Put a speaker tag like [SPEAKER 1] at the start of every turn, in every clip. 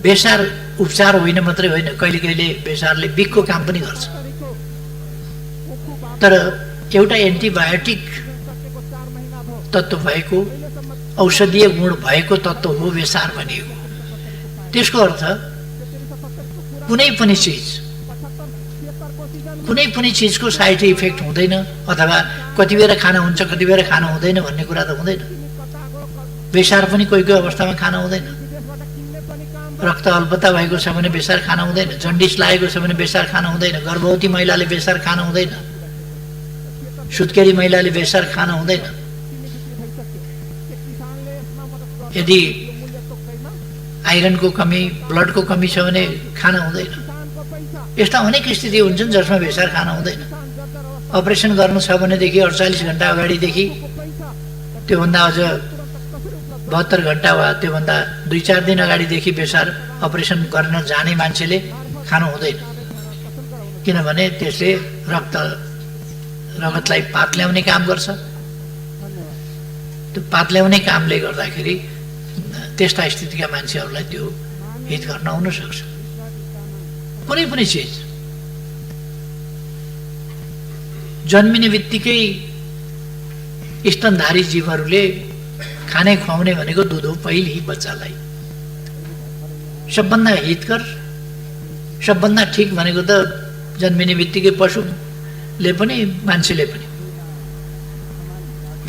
[SPEAKER 1] बेसार उपचार होइन मात्रै होइन, कहिले कहिले बेसारले बिखको काम पनि गर्छ। तर एउटा एन्टिबायोटिक तत्त्व भएको, औषधीय गुण भएको तत्त्व हो बेसार भनिएको। त्यसको अर्थ कुनै पनि चिजको साइड इफेक्ट हुँदैन, अथवा कति बेर खाना हुन्छ कति बेर खाना हुँदैन भन्ने कुरा त हुँदैन। बेसार पनि कोही कोही अवस्थामा खाना हुँदैन। रक्त अल्पता भएको छ भने बेसार खाना हुँदैन, जन्डिस लागेको छ भने बेसार खाना हुँदैन, गर्भवती महिलाले बेसार खाना हुँदैन, सुत्केरी महिलाले बेसार खाना हुँदैन। यदि आइरनको कमी, ब्लडको कमी छ भने खाना हुँदैन। यस्ता अनेक स्थिति हुन्छन् जसमा बेसार खाना हुँदैन। अपरेसन गर्नु छ भनेदेखि 48 घण्टा अगाडिदेखि, त्योभन्दा अझ 72 घण्टा वा त्योभन्दा 2-4 दिन अगाडिदेखि बेसार अपरेसन गर्न जाने मान्छेले खानु हुँदैन, किनभने त्यसले रगतलाई पातल्याउने काम गर्छ। त्यो पातल्याउने कामले गर्दाखेरि त्यस्ता स्थितिका मान्छेहरूलाई त्यो हित गर्न हुन सक्छ। कुनै पनि चिज जन्मिने बित्तिकै स्तनधारी जीवहरूले खाने खुवाउने भनेको दुध हो। पहिले बच्चालाई सबभन्दा हितकर, सबभन्दा ठिक भनेको त जन्मिने बित्तिकै पशुले पनि मान्छेले पनि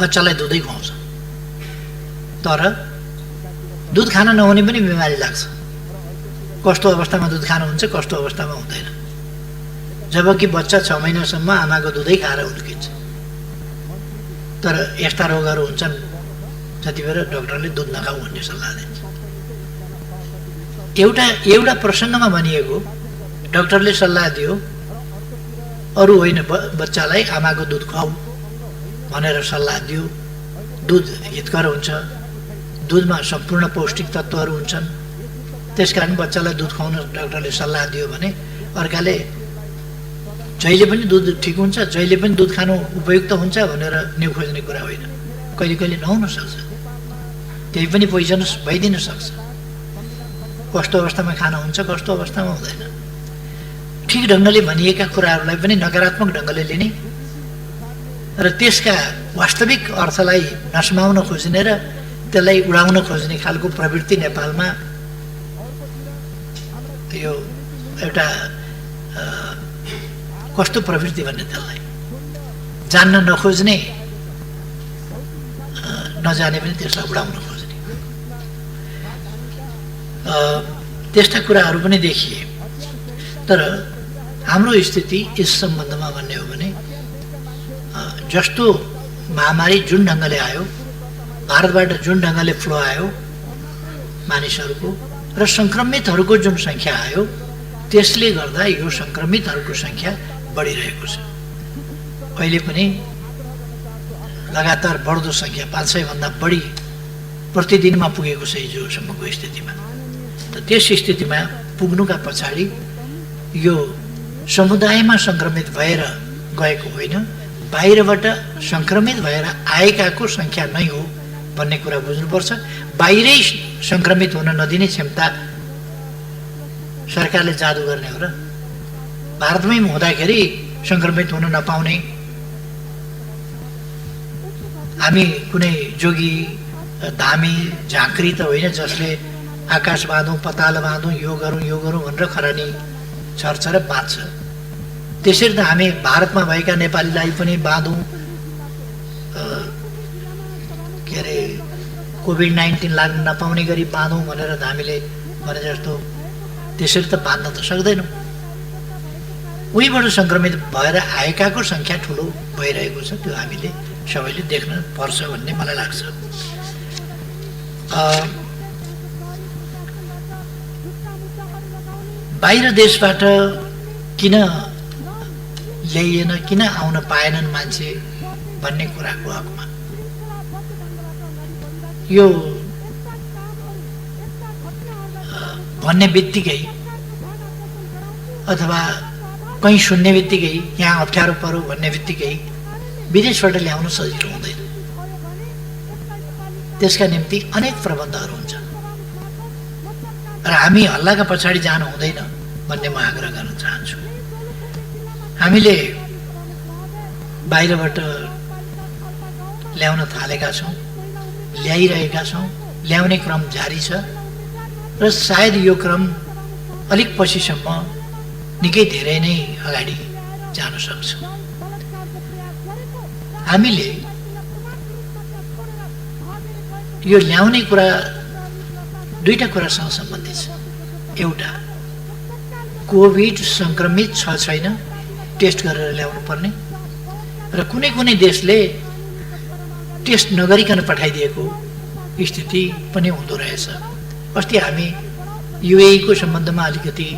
[SPEAKER 1] बच्चालाई दुधै खुवाउँछ। तर दुध खान नहुने पनि बिमारी लाग्छ। कस्तो अवस्थामा दुध खानु हुन्छ, कस्तो अवस्थामा हुँदैन। जबकि बच्चा 6 महिनासम्म आमाको दुधै खाएर हुर्किन्छ। तर यस्ता रोगहरू हुन्छन् जति बेर डाक्टरले दुध नखाऊ भन्ने सल्लाह दिन्छ। एउटा प्रसङ्गमा भनिएको, डाक्टरले सल्लाह दियो अरू होइन, बच्चालाई आमाको दुध खुवाऊ भनेर सल्लाह दियो। दुध हितकर हुन्छ, दुधमा सम्पूर्ण पौष्टिक तत्त्वहरू हुन्छन्, त्यसकारण बच्चालाई दुध खुवाउन डाक्टरले सल्लाह दियो भने अर्काले जहिले पनि दुध ठिक हुन्छ, जहिले पनि दुध खानु उपयुक्त हुन्छ भनेर न्यु खोज्ने कुरा होइन। कहिले कहिले नहुन सक्छ, त्यही पनि पोइजनस भइदिन सक्छ। कस्तो अवस्थामा खाना हुन्छ, कस्तो अवस्थामा हुँदैन। ठिक ढङ्गले भनिएका कुराहरूलाई पनि नकारात्मक ढङ्गले लिने र त्यसका वास्तविक अर्थलाई नसमाउन खोज्ने र त्यसलाई उडाउन खोज्ने खालको प्रवृत्ति नेपालमा यो एउटा कस्तो प्रवृत्ति भन्ने, त्यसलाई जान्न नखोज्ने, नजाने पनि त्यसलाई उडाउन खोज्ने, त्यस्ता कुराहरू पनि देखिए। तर हाम्रो स्थिति यस सम्बन्धमा भन्ने हो भने जस्तो महामारी जुन ढङ्गले आयो, भारतबाट जुन ढङ्गले फ्लो आयो मानिसहरूको र सङ्क्रमितहरूको जुन सङ्ख्या आयो, त्यसले गर्दा यो सङ्क्रमितहरूको सङ्ख्या बढिरहेको छ। अहिले पनि लगातार बढ्दो सङ्ख्या 500 भन्दा बढी प्रतिदिनमा पुगेको छ हिजोसम्मको स्थितिमा। त त्यस स्थितिमा पुग्नुका पछाडि यो समुदायमा सङ्क्रमित भएर गएको होइन, बाहिरबाट सङ्क्रमित भएर आएकाको सङ्ख्या नै हो भन्ने कुरा बुझ्नुपर्छ। बाहिरै सङ्क्रमित हुन नदिने क्षमता सरकारले जादु गर्ने हो र? भारतमै हुँदाखेरि सङ्क्रमित हुन नपाउने, हामी कुनै जोगी धामी झाँक्री त होइन जसले आकाश बाँधौँ पताल बाँधौँ यो गरौँ भनेर खरानी छर्छ र बाँध्छ। त्यसरी त हामी भारतमा भएका नेपालीलाई पनि बाँधौँ, के अरे कोभिड-19 लाग्न नपाउने गरी बाँधौँ भनेर हामीले भने जस्तो त्यसरी त बाँध्न त सक्दैनौँ। उहीबाट सङ्क्रमित भएर आएकाको सङ्ख्या ठुलो भइरहेको छ, त्यो हामीले सबैले देख्न पर्छ भन्ने मलाई लाग्छ। बाहिर देशबाट किन ल्याइएन, किन आउन पाएनन् मान्छे भन्ने कुराको हकमा यो भन्ने बित्तिकै अथवा कहीँ सुन्ने बित्तिकै यहाँ अप्ठ्यारो पर्यो भन्ने बित्तिकै विदेशबाट ल्याउन सजिलो हुँदैन। त्यसका निम्ति अनेक प्रबन्धहरू हुन्छ। र हामी हल्लाका पछाडि जानु हुँदैन भन्ने म आग्रह गर्न चाहन्छु। हामीले बाहिरबाट ल्याउन थालेका छौँ, ल्याइरहेका छौँ, ल्याउने क्रम जारी छ र सायद यो क्रम अलिक पछिसम्म निकै धेरै नै अगाडि जान सक्छ। हामीले यो ल्याउने कुरा दुईटा कुरासँग सम्बन्धित छ। एउटा, कोभिड संक्रमित छ छैन टेस्ट गरेर ल्याउनु पर्ने, र कुनै कुनै देशले टेस्ट नगरिकन पठाइदिएको स्थिति पनि हुँदो रहेछ। अस्ति हामी युएई को सम्बन्धमा अलिकति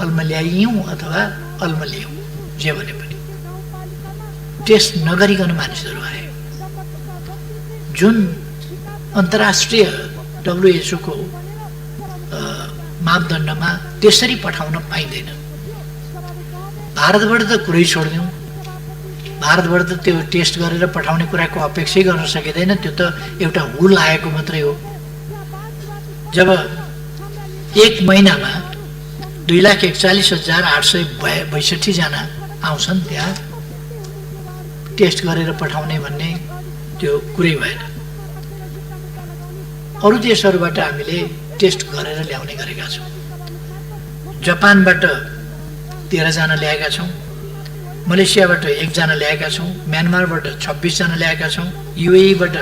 [SPEAKER 1] अल्मल्यायौँ अथवा अल्मल्यायौँ, जे भने पनि टेस्ट नगरिकन मानिसहरू आए, जुन अन्तर्राष्ट्रिय WHO को मापदण्डमा त्यसरी पठाउन पाइँदैन। भारतबाट त कुरै छोडिदिउँ, भारतबाट त त्यो टेस्ट गरेर पठाउने कुराको अपेक्षै गर्न सकिँदैन, त्यो त एउटा हुल आएको मात्रै हो। जब एक महिनामा 2,41,862 जना आउँछन् त्यहाँ टेस्ट गरेर पठाउने भन्ने त्यो कुरै भएन। अरू देशहरूबाट हामीले टेस्ट गरेर ल्याउने गरेका छौँ। जापानबाट 13 जना ल्याएका छौँ, मलेसियाबाट 1 जना ल्याएका छौँ, म्यानमारबाट 26 जना ल्याएका छौँ, युएईबाट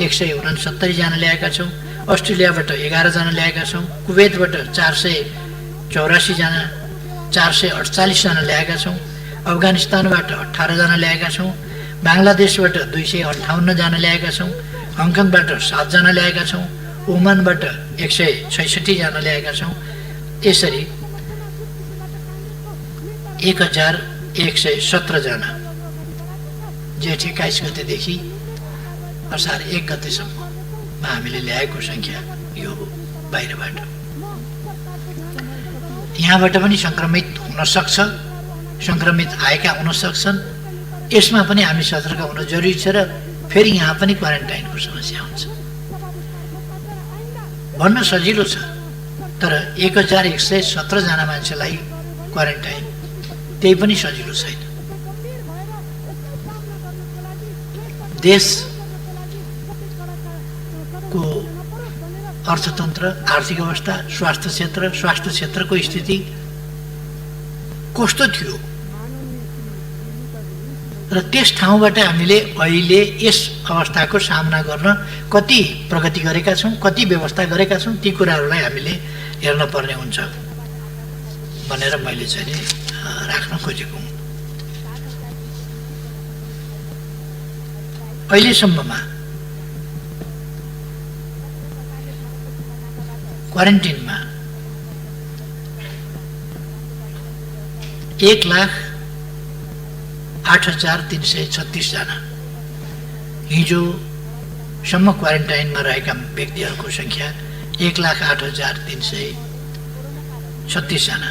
[SPEAKER 1] 169 जना ल्याएका छौँ, अस्ट्रेलियाबाट 11 जना ल्याएका छौँ, कुवेतबाट 484 जना, 448 जना ल्याएका छौँ, अफगानिस्तानबाट 18 जना ल्याएका छौँ, बाङ्लादेशबाट 258 जना ल्याएका छौँ, हङकङबाट 7 जना ल्याएका छौँ, ओमानबाट 166 जना ल्याएका छौँ। यसरी 1117 जना जेठ 21 गतेदेखि असार 1 गतेसम्म हामीले ल्याएको सङ्ख्या यो हो बाहिरबाट। यहाँबाट पनि सङ्क्रमित हुन सक्छ, सङ्क्रमित आएका हुन सक्छन्, यसमा पनि हामी सतर्क हुन जरुरी छ। र फेरि यहाँ पनि क्वारेन्टाइनको समस्या हुन्छ। भन्न सजिलो छ, तर 1117 जना मान्छेलाई क्वारेन्टाइन त्यही पनि सजिलो छैन। देशको अर्थतन्त्र, आर्थिक अवस्था, स्वास्थ्य क्षेत्रको स्थिति कस्तो थियो र त्यस ठाउँबाट हामीले अहिले यस अवस्थाको सामना गर्न कति प्रगति गरेका छौँ, कति व्यवस्था गरेका छौँ, ती कुराहरूलाई हामीले हेर्न पर्ने हुन्छ भनेर मैले चाहिँ राख्न खोजेको हुँ। अहिलेसम्ममा क्वारेन्टिनमा 1,08,336 जना, हिजोसम्म क्वारेन्टाइनमा रहेका व्यक्तिहरूको सङ्ख्या 1,08,336 जना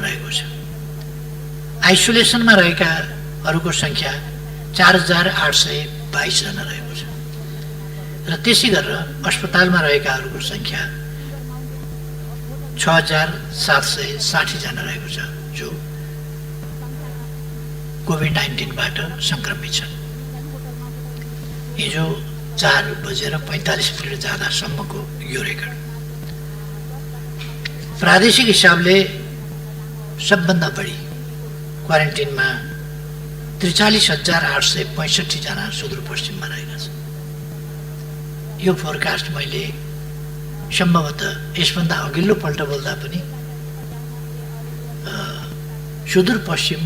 [SPEAKER 1] रहेको छ। आइसोलेसनमा रहेकाहरूको सङ्ख्या 4,822 जना रहेको छ र त्यसै गरेर अस्पतालमा रहेकाहरूको सङ्ख्या 6,760 जना रहेको छ जो कोभिड-19बाट सङ्क्रमित छन्। हिजो 4:45 जाँदासम्मको यो रेकर्ड। प्रादेशिक हिसाबले सबभन्दा बढी क्वारेन्टिनमा 43,865 जना सुदूरपश्चिममा रहेका छन्। यो फोरकास्ट मैले सम्भवतः यसभन्दा अघिल्लो पल्ट बोल्दा पनि सुदूरपश्चिम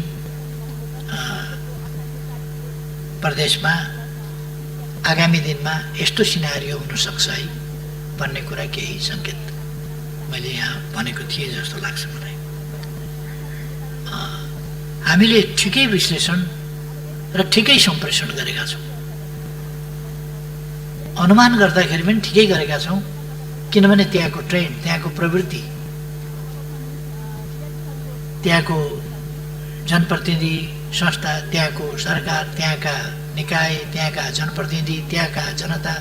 [SPEAKER 1] प्रदेशमा आगामी दिनमा यस्तो सिनारियो हुन सक्छ है भन्ने कुरा केही सङ्केत मैले यहाँ भनेको थिएँ जस्तो लाग्छ मलाई। हामीले ठिकै विश्लेषण र ठिकै सम्प्रेषण गरेका छौँ, अनुमान गर्दाखेरि पनि ठिकै गरेका छौँ, किनभने त्यहाँको ट्रेन्ड, त्यहाँको प्रवृत्ति, त्यहाँको जनप्रतिनिधि संस्था, त्यहाँको सरकार, त्यहाँका निकाय, त्यहाँका जनप्रतिनिधि, त्यहाँका जनता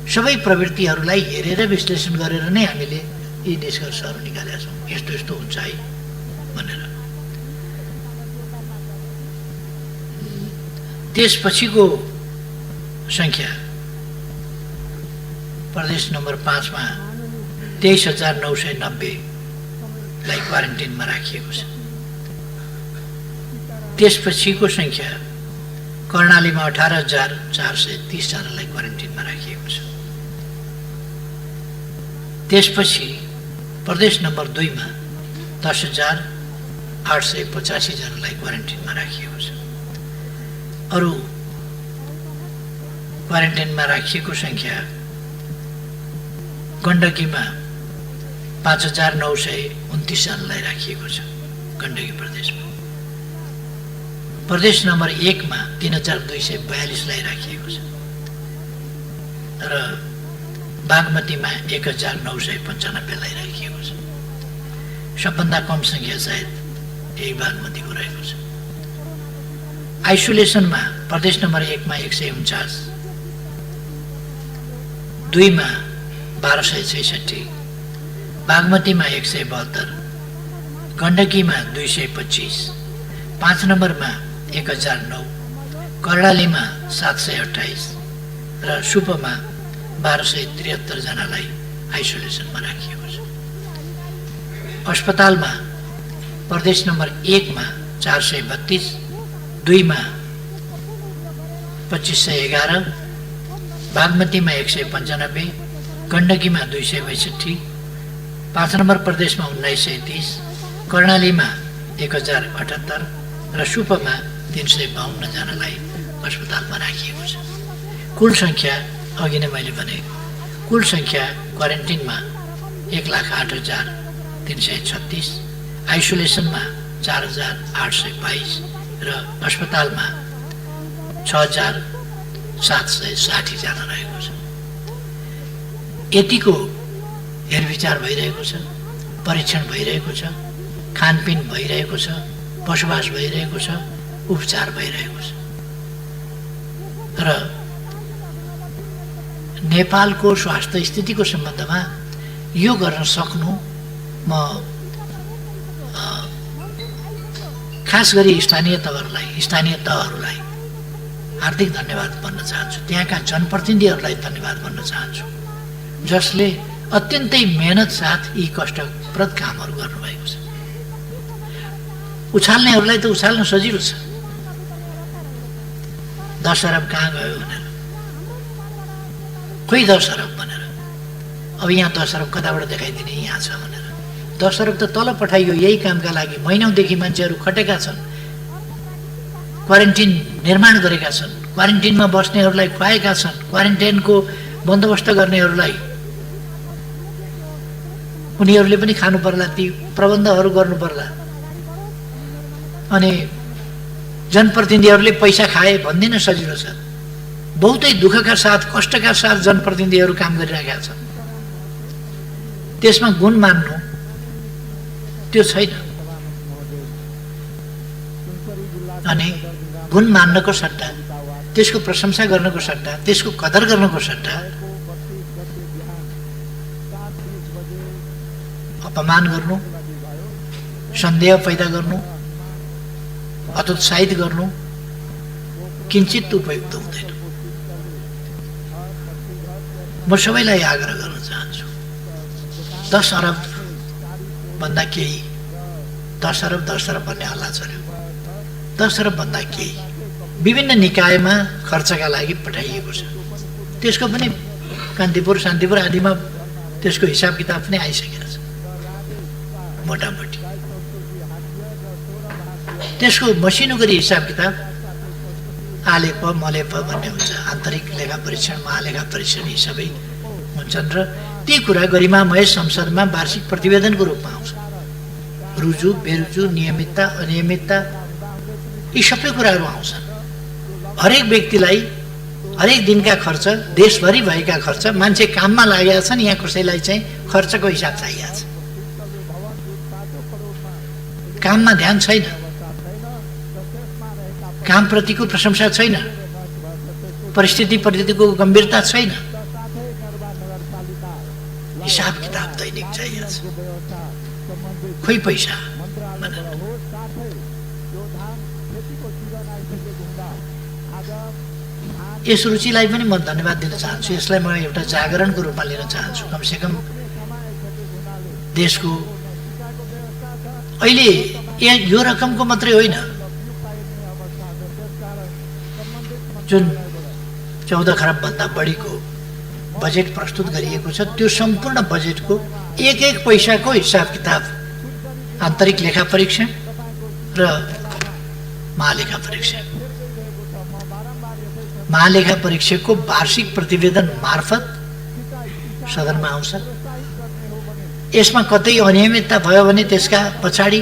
[SPEAKER 1] सबै प्रवृत्तिहरूलाई हेरेर विश्लेषण गरेर नै हामीले यी निष्कर्षहरू निकालेका छौँ, यस्तो यस्तो हुन्छ है भनेर। त्यसपछिको सङ्ख्या प्रदेश नम्बर 5 मा 23,990 लाई क्वारेन्टिनमा राखिएको छ। त्यसपछिको सङ्ख्या कर्णालीमा 18,430 जनालाई क्वारेन्टिनमा राखिएको छ। त्यसपछि प्रदेश नम्बर 2 मा 10,885 जनालाई क्वारेन्टिनमा राखिएको छ। अरू क्वारेन्टाइनमा राखिएको सङ्ख्या गण्डकीमा 5,929 जनालाई राखिएको छ गण्डकी प्रदेशमा। प्रदेश नम्बर 1 मा 3,242 लाई राखिएको छ र बागमतीमा 1,995 लाई राखिएको छ। सबभन्दा कम सङ्ख्या सायद यही बागमतीको रहेको छ। आइसोलेसनमा प्रदेश नम्बर 1 मा 149, 2 मा 1266, बागमतीमा 172, गण्डकीमा 225, 5 नम्बरमा 1,009, कर्णालीमा 728 र सुपमा 1273 जनालाई आइसोलेसनमा राखिएको छ। अस्पतालमा प्रदेश नम्बर 1 मा 432, 2 मा 2511, बागमतीमा 195, गण्डकीमा 262, 5 नम्बर प्रदेशमा 1930, कर्णालीमा 1078 र सुपमा 352 जनालाई अस्पतालमा राखिएको छ। कुल सङ्ख्या अघि नै मैले भने कुल सङ्ख्या क्वारेन्टिनमा 1,08,336, आइसोलेसनमा 4,822 र अस्पतालमा 6,760 जना रहेको छ। यतिको हेरविचार भइरहेको छ, परीक्षण भइरहेको छ, खानपिन भइरहेको छ, बसोबास भइरहेको छ, उपचार भइरहेको छ। र नेपालको स्वास्थ्य स्थितिको सम्बन्धमा यो गर्न सक्नु म खास गरी स्थानीय तहहरूलाई हार्दिक धन्यवाद भन्न चाहन्छु। त्यहाँका जनप्रतिनिधिहरूलाई धन्यवाद भन्न चाहन्छु जसले अत्यन्तै मेहनत साथ यी कष्टप्रद कामहरू गर्नुभएको छ। उछाल्नेहरूलाई त उछाल्न सजिलो छ, 10 अरब कहाँ गयो भनेर, खोइ 10 अरब भनेर, अब यहाँ 10 अरब कताबाट देखाइदिने, यहाँ छ भनेर। 10 अरब त तल पठाइयो यही कामका लागि। महिनौदेखि मान्छेहरू खटेका छन्, क्वारेन्टिन निर्माण गरेका छन्, क्वारेन्टिनमा बस्नेहरूलाई खुवाएका छन्, क्वारेन्टाइनको बन्दोबस्त गर्नेहरूलाई उनीहरूले पनि खानु पर्ला, ती प्रबन्धहरू गर्नु पर्ला। अनि जनप्रतिनिधिहरूले पैसा खाए भन्दिन सजिलो छ। बहुतै दुःखका साथ कष्टका साथ जनप्रतिनिधिहरू काम गरिरहेका छन्। त्यसमा गुण मान्नु त्यो छैन। अनि गुण मान्नको सट्टा, त्यसको प्रशंसा गर्नको सट्टा, त्यसको कदर गर्नको सट्टा अपमान गर्नु, सन्देह पैदा गर्नु, हतोत्साहित गर्नु किञ्चित उपयुक्त हुँदैन। म सबैलाई आग्रह गर्न चाहन्छु, 10 अरब भन्दा केही, 10 अरब भन्ने हल्ला चल्यो, 10 अरब भन्दा केही विभिन्न निकायमा खर्चका लागि पठाइएको छ। त्यसको पनि कान्तिपुर शान्तिपुर आदिमा त्यसको हिसाब किताब पनि आइसकेको छ मोटामोटी। त्यसको मसिनो गरी हिसाब किताब आलेप मलेप भन्ने हुन्छ, आन्तरिक लेखा परीक्षण, महालेखा परीक्षण, यी सबै हुन्छन् र ती कुरा गरिमामय संसदमा वार्षिक प्रतिवेदनको रूपमा आउँछ। रुजु बेरुजु, नियमितता अनियमितता, यी सबै कुराहरू आउँछन्। हरेक व्यक्तिलाई हरेक दिनका खर्च, देशभरि भएका खर्च, मान्छे काममा लागेका छन्, यहाँ कसैलाई चाहिँ खर्चको हिसाब चाहिएको छ, काममा ध्यान छैन, कामप्रतिको प्रशंसा छैन, परिस्थितिप्रतिको गम्भीरता छैन, हिसाब किताब दैनिक चाहिएको छ। खोइ पैसा भनेर यस रुचिलाई पनि म धन्यवाद दिन चाहन्छु। यसलाई म एउटा जागरणको रूपमा लिन चाहन्छु। कमसेकम देशको अहिले यो रकमको मात्रै होइन, जुन 14 खरबभन्दा बढीको बजेट प्रस्तुत गरिएको छ, त्यो सम्पूर्ण बजेटको एक एक पैसाको हिसाब किताब आन्तरिक लेखा परीक्षण र महालेखा परीक्षण, महालेखा परीक्षकको वार्षिक प्रतिवेदन मार्फत सदनमा आउँछ। यसमा कतै अनियमितता भयो भने त्यसका पछाडि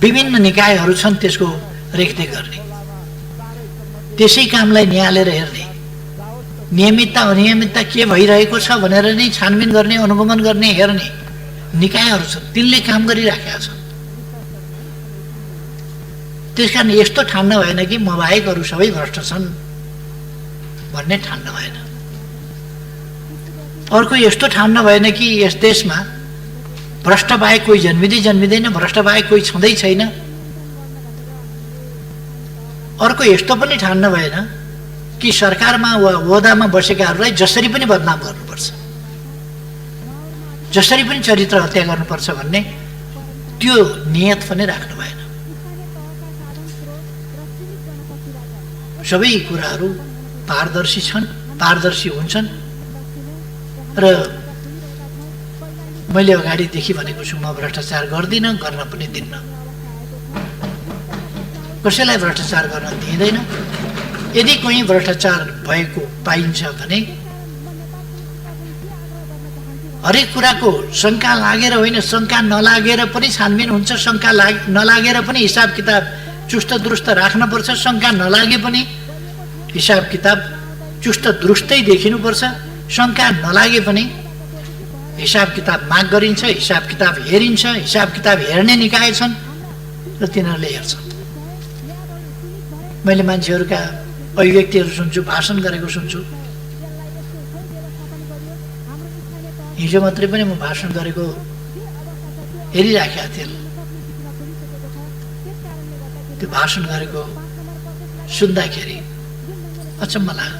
[SPEAKER 1] विभिन्न निकायहरू छन् त्यसको रेखदेख गर्ने, त्यसै कामलाई निहालेर हेर्ने, नियमितता अनियमितता के भइरहेको छ भनेर नै छानबिन गर्ने, अनुगमन गर्ने, हेर्ने निकायहरू छन्, तिनले काम गरिराखेका छन्। त्यसकारण यस्तो ठान्न भएन कि म बाहेक अरू सबै भ्रष्ट छन् भन्ने ठान्न भएन। अर्को यस्तो ठान्न भएन कि यस देशमा भ्रष्ट बाहेक कोही जन्मिँदैन, भ्रष्ट बाहेक कोही छँदै छैन। अर्को यस्तो पनि ठान्न भएन कि सरकारमा वा ओहदामा बसेकाहरूलाई जसरी पनि बदनाम गर्नुपर्छ, जसरी पनि चरित्र हत्या गर्नुपर्छ भन्ने त्यो नियत पनि राख्नु भएन। सबै कुराहरू पारदर्शी छन्, पारदर्शी हुन्छन् र मैले अगाडिदेखि भनेको छु, म भ्रष्टाचार गर्दिनँ, गर्न पनि दिन्न, कसैलाई भ्रष्टाचार गर्न दिँदैन। यदि कोही भ्रष्टाचार भएको पाइन्छ भने हरेक कुराको शङ्का लागेर होइन, शङ्का नलागेर पनि छानबिन हुन्छ, शङ्का नलागेर पनि हिसाब किताब चुस्त दुरुस्त राख्नुपर्छ, शङ्का नलागे पनि हिसाब किताब चुस्त दुरुस्तै देखिनुपर्छ, शङ्का नलागे पनि हिसाब किताब माग गरिन्छ, हिसाब किताब हेरिन्छ, हिसाब किताब हेर्ने निकाय छन् र तिनीहरूले हेर्छन्। मैले मान्छेहरूका अभिव्यक्तिहरू सुन्छु, भाषण गरेको सुन्छु। हिजो मात्रै पनि म भाषण गरेको हेरिराखेका थिएँ। त्यो भाषण गरेको सुन्दाखेरि अचम्म लाग्यो।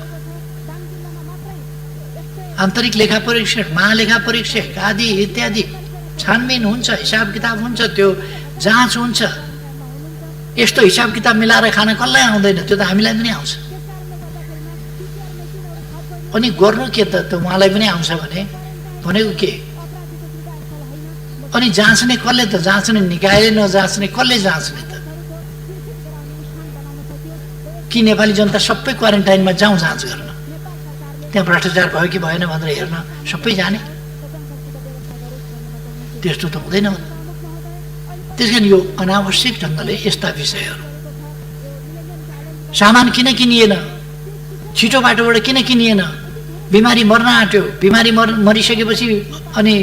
[SPEAKER 1] आन्तरिक लेखा परीक्षण, महालेखा परीक्षक आदि इत्यादि छानबिन हुन्छ, हिसाब किताब हुन्छ, त्यो जाँच हुन्छ। यस्तो हिसाब किताब मिलाएर खान कसलाई आउँदैन? त्यो त हामीलाई पनि आउँछ। अनि गर्नु के त उहाँलाई पनि आउँछ भने भनेको के? अनि जाँच्ने कसले त? जाँच्ने निकायले नजाँच्ने कसले जाँच्ने त? कि नेपाली जनता सबै क्वारेन्टाइनमा जाउँ जाँच गर्न, त्यहाँ भ्रष्टाचार भयो कि भएन भनेर हेर्न सबै जाने? त्यस्तो त हुँदैन। त्यस कारण यो अनावश्यक ढङ्गले यस्ता विषयहरू, सामान किन किनिएन, छिटो बाटोबाट किन किनिएन, बिमारी मर्न आँट्यो, बिमारी मरिसकेपछि अनि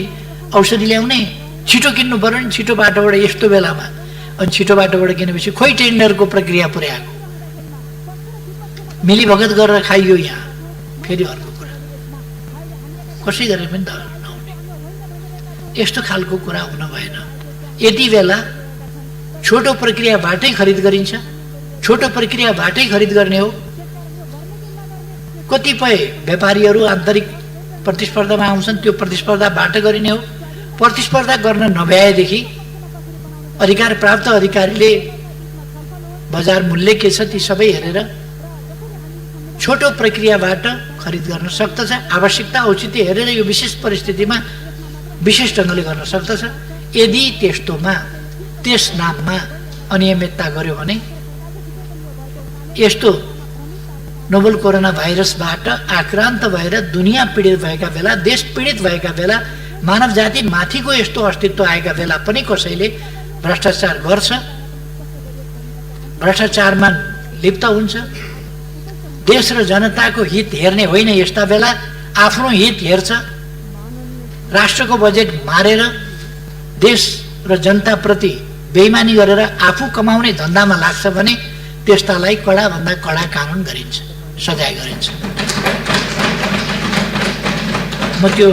[SPEAKER 1] औषधि ल्याउने, छिटो किन्नु पर्यो नि छिटो बाटोबाट यस्तो बेलामा। अनि छिटो बाटोबाट किनेपछि खोइ टेन्डरको प्रक्रिया पुर्याएको, मिलीभगत गरेर खाइयो यहाँ। फेरि अर्को कुरा, कसै गरेर पनि त नहुने, यस्तो खालको कुरा हुन भएन। यति बेला छोटो प्रक्रियाबाटै खरिद गरिन्छ, छोटो प्रक्रियाबाटै खरिद गर्ने हो। कतिपय व्यापारीहरू आन्तरिक प्रतिस्पर्धामा आउँछन्, त्यो प्रतिस्पर्धाबाट गरिने हो। प्रतिस्पर्धा गर्न नभ्याएदेखि अधिकार प्राप्त अधिकारीले बजार मूल्य के छ ती सबै हेरेर छोटो प्रक्रियाबाट खरिद गर्न सक्दछ। आवश्यकता औचित्य हेरेर यो विशेष परिस्थितिमा विशेष ढङ्गले गर्न सक्दछ। यदि त्यस्तोमा त्यस नाममा अनियमितता गर्यो भने यस्तो नोभल कोरोना भाइरसबाट आक्रान्त भएर दुनियाँ पीडित भएका बेला, देश पीडित भएका बेला, मानव जाति माथिको यस्तो अस्तित्व आएका बेला पनि कसैले भ्रष्टाचार गर्छ, भ्रष्टाचारमा लिप्त हुन्छ। देश र जनताको हित हेर्ने होइन, यस्ता बेला आफ्नो हित हेर्छ। राष्ट्रको बजेट मारेर देश र जनताप्रति बेइमानी गरेर आफू कमाउने धन्दामा लाग्छ भने त्यस्तालाई कडाभन्दा कडा कानुन गरिन्छ, सजाय गरिन्छ। म त्यो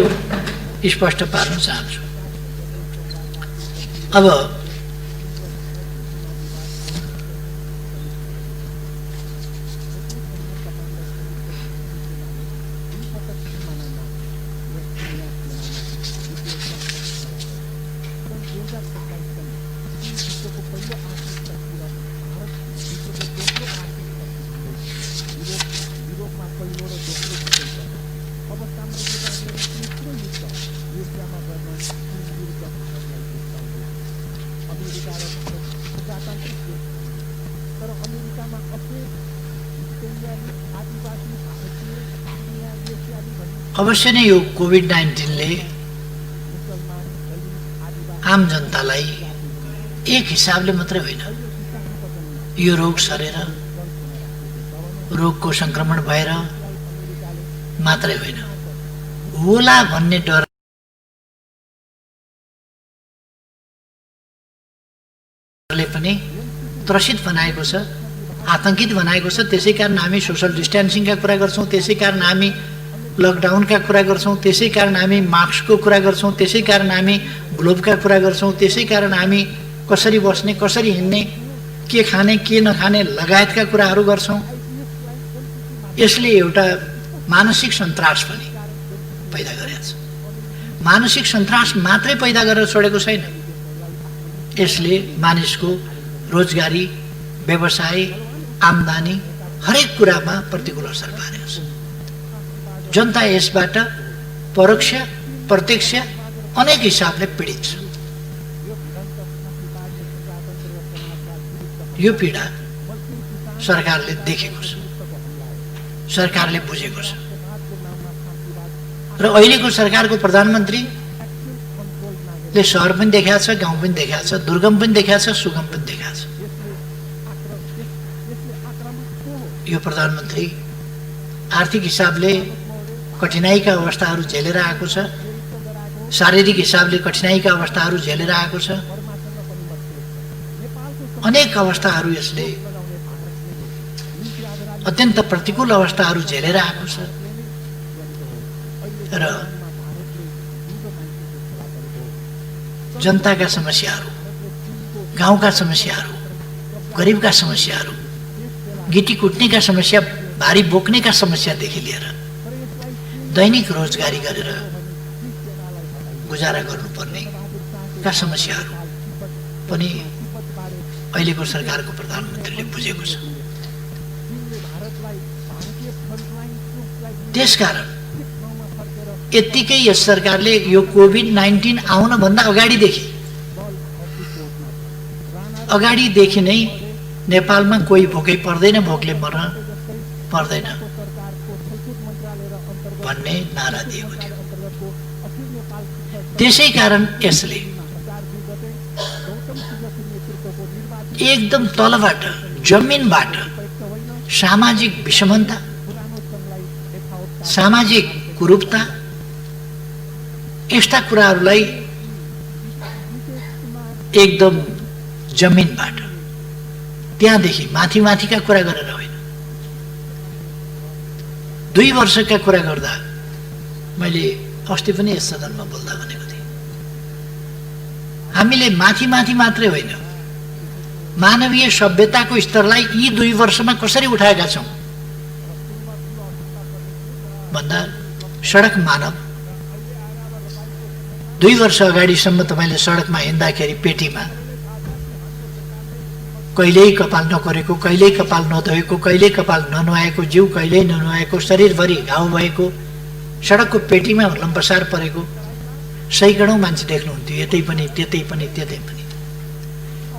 [SPEAKER 1] स्पष्ट पार्न चाहन्छु। अब अवश्य नै यो कोभिड-19ले आम जनतालाई एक हिसाबले मात्रै होइन, यो रोग सरेर रोगको संक्रमण भएर मात्रै होइन, होला भन्ने डरले पनि त्रसित बनाएको छ, आतंकित बनाएको छ। त्यसै कारण हामी सोशल डिस्टेन्सिङका कुरा गर्छौं, त्यसै कारण हामी लकडाउनका कुरा गर्छौं, त्यसै कारण हामी मास्कको कुरा गर्छौं, त्यसै कारण हामी ग्लोभका कुरा गर्छौं, त्यसै कारण हामी कसरी बस्ने, कसरी हिँड्ने, के खाने के नखाने लगायतका कुराहरू गर्छौं। यसले एउटा मानसिक सन्तास पनि पैदा गरेको छ। मानसिक सन्तास मात्रै पैदा गरेर छोडेको छैन, यसले मानिसको रोजगारी, व्यवसाय, आम्दानी हरेक कुरामा प्रतिकूल असर पारेको छ। जनता यसबाट परोक्ष प्रत्यक्ष अनेक हिसाबले पीडित छ। यो पीडा सरकारले देखेको छ, सरकारले बुझेको छ र अहिलेको सरकारको प्रधानमन्त्रीले सहर पनि देखाएको छ, गाउँ पनि देखाएको छ, दुर्गम पनि देखाएको छ, सुगम पनि देखाएको छ। यो प्रधानमन्त्री आर्थिक हिसाबले कठिनाइका अवस्थाहरू झेलेर आएको छ, शारीरिक हिसाबले कठिनाइका अवस्थाहरू झेलेर आएको छ, अनेक अवस्थाहरू यसले अत्यन्त प्रतिकूल अवस्थाहरू झेलेर आएको छ र जनताका समस्याहरू, गाउँका समस्याहरू, गरिबका समस्याहरू, गिटी कुट्नेका समस्या, भारी बोक्नेका समस्यादेखि लिएर दैनिक रोजगारी गरेर गुजारा गर्नुपर्ने का समस्याहरू पनि अहिलेको सरकारको प्रधानमन्त्रीले बुझेको छ। त्यसकारण यत्तिकै यस सरकारले यो कोभिड-19 आउन भन्दा अगाडिदेखि नै नेपालमा कोही भोकै पर्दैन, भोकले मर्न पर्दैन भन्ने नारा दिएको थियो। त्यसै कारण यसले एकदम तलबाट, जमिनबाट सामाजिक विषमता, सामाजिक कुरूपता, यस्ता कुराहरूलाई एकदम जमिनबाट, त्यहाँदेखि माथि माथिका कुरा गरेर होइन, 2 वर्षका कुरा गर्दा मैले अस्ति पनि यस सदनमा बोल्दा भनेको थिएँ, हामीले माथि माथि मात्रै होइन, मानवीय सभ्यताको स्तरलाई यी 2 वर्षमा कसरी उठाएका छौं भन्दा सडक मानव 2 वर्ष अगाडिसम्म तपाईले सडकमा हिँड्दाखेरि पेटीमा कहिल्यै कपाल नकोरेको, कहिल्यै कपाल नधोएको, कहिल्यै कपाल ननुहाएको, जिउ कहिल्यै ननुहाएको, शरीरभरि घाउ भएको, सडकको पेटीमा लम्पसार परेको सैकडौं मान्छे देख्नुहुन्थ्यो, यतै पनि त्यतै पनि त्यतै पनि।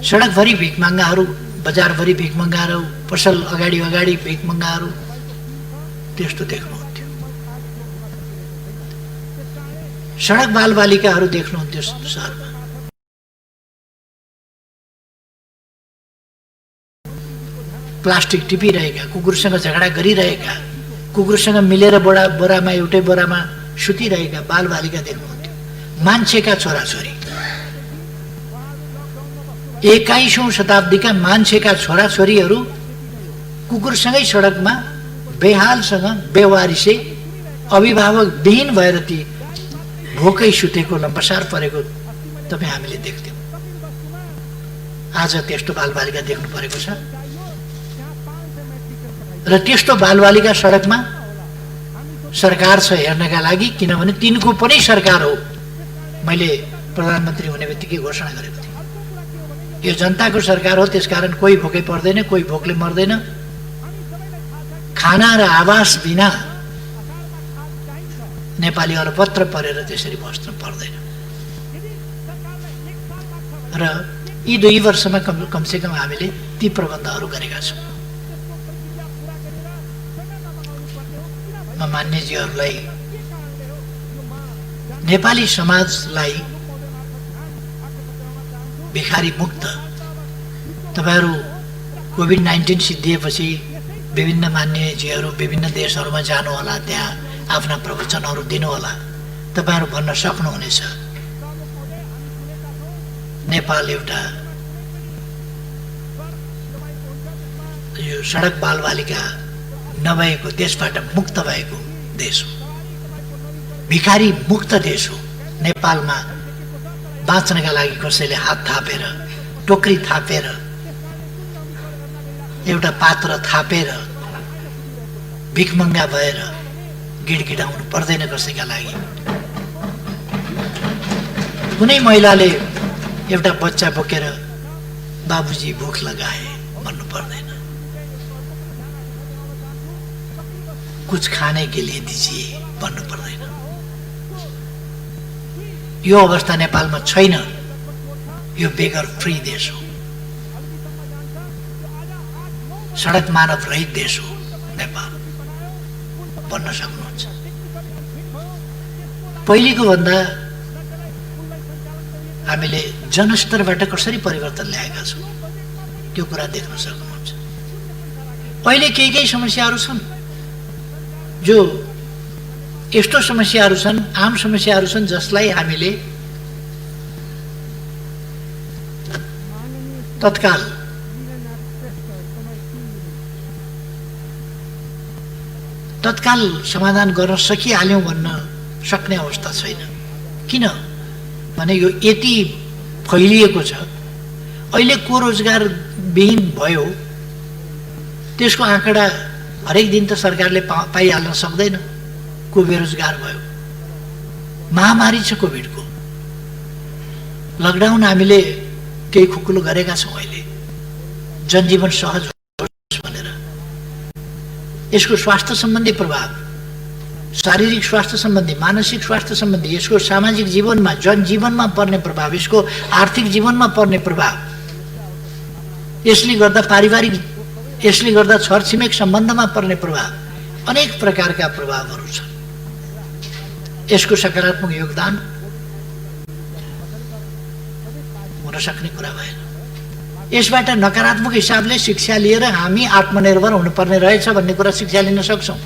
[SPEAKER 1] सडकभरि भिखमङ्गाहरू, बजारभरि भिखमङ्गाहरू, पसल अगाडि अगाडि भिखमङ्गाहरू, त्यस्तो देख्नुहुन्थ्यो। सडक बालबालिकाहरू देख्नुहुन्थ्यो सहरमा। प्लास्टिक टिपिरहेका, कुकुरसँग झगडा गरिरहेका, कुकुरसँग मिलेर बोरामा एउटै बोरामा सुतिरहेका बालबालिका देख्नुहुन्थ्यो। मान्छेका छोराछोरी, 21औं शताब्दीका मान्छेका छोराछोरीहरू कुकुरसँगै सडकमा बेहालसँग, बेवारिसे, अभिभावक विहीन भएर ती भोकै सुतेको लम्बसार परेको तपाईँ हामीले देख्थ्यौँ। आज त्यस्तो बालबालिका देख्नु परेको छ र त्यस्तो बालबालिका सडकमा सरकार छ हेर्नका लागि, किनभने तिनको पनि सरकार हो। मैले प्रधानमन्त्री हुने बित्तिकै घोषणा गरेको थिएँ, यो जनताको सरकार हो, त्यसकारण कोही भोकै पर्दैन, कोही भोकले मर्दैन। खाना र आवास बिना नेपाली अलपत्र परेर त्यसरी बस्नु पर्दैन। र यी 2 वर्षमा कमसेकम हामीले ती प्रबन्धहरू गरेका छौँ। म मान्यजीहरूलाई, नेपाली समाजलाई भिखारी मुक्त, तपाईहरू कोभिड-19 सिद्धिएपछि विभिन्न मान्यजीहरू विभिन्न देशहरूमा जानुहोला, त्यहाँ आफ्ना प्रवचनहरू दिनुहोला। तपाईहरू भन्न सक्नुहुनेछ नेपाल एउटा यो सडक बालबालिका नभएको देशबाट मुक्त भएको देश हो, भिखारी मुक्त देश हो। नेपालमा बाँच्नका लागि कसैले हात थापेर, टोकरी थापेर, एउटा पात्र थापेर भिखमङ्गा भएर गिडगिडाउनु पर्दैन कसैका लागि। कुनै महिलाले एउटा बच्चा बोकेर बाबुजी भोक लगाए भन्नु पर्दैन, कुछ खाने के लिए दीजिए भन्नु पर्दैन। यो अवस्था नेपालमा छैन। यो बेगर फ्री देश हो, सडक मानव रहित देश हो नेपाल, भन्न सक्नुहुन्छ। पहिलेको भन्दा हामीले जनस्तरबाट कसरी परिवर्तन ल्याएका छौँ त्यो कुरा देख्न सक्नुहुन्छ। अहिले केही समस्याहरू छन्, जो यस्तो समस्याहरू छन्, आम समस्याहरू छन्, जसलाई हामीले तत्काल समाधान गर्न सकिहाल्यौँ भन्न सक्ने अवस्था छैन। किन भने यो यति फैलिएको छ। अहिले को रोजगार विहीन भयो त्यसको आँकडा हरेक दिन त सरकारले पाइहाल्न सक्दैन। को बेरोजगार भयो, महामारी छ कोभिडको, लकडाउन हामीले केही खुकुलो गरेका छौँ। अहिले जनजीवन सहज होस् भनेर यसको स्वास्थ्य सम्बन्धी प्रभाव, शारीरिक स्वास्थ्य सम्बन्धी, मानसिक स्वास्थ्य सम्बन्धी, यसको सामाजिक जीवनमा, जनजीवनमा पर्ने प्रभाव, यसको आर्थिक जीवनमा पर्ने प्रभाव, यसले गर्दा पारिवारिक, यसले गर्दा छरछिमेक सम्बन्धमा पर्ने प्रभाव, अनेक प्रकारका प्रभावहरू छन्। यसको सकारात्मक योगदान हुन सक्ने कुरा भएन। यसबाट नकारात्मक हिसाबले शिक्षा लिएर हामी आत्मनिर्भर हुनुपर्ने रहेछ भन्ने कुरा शिक्षा लिन सक्छौँ।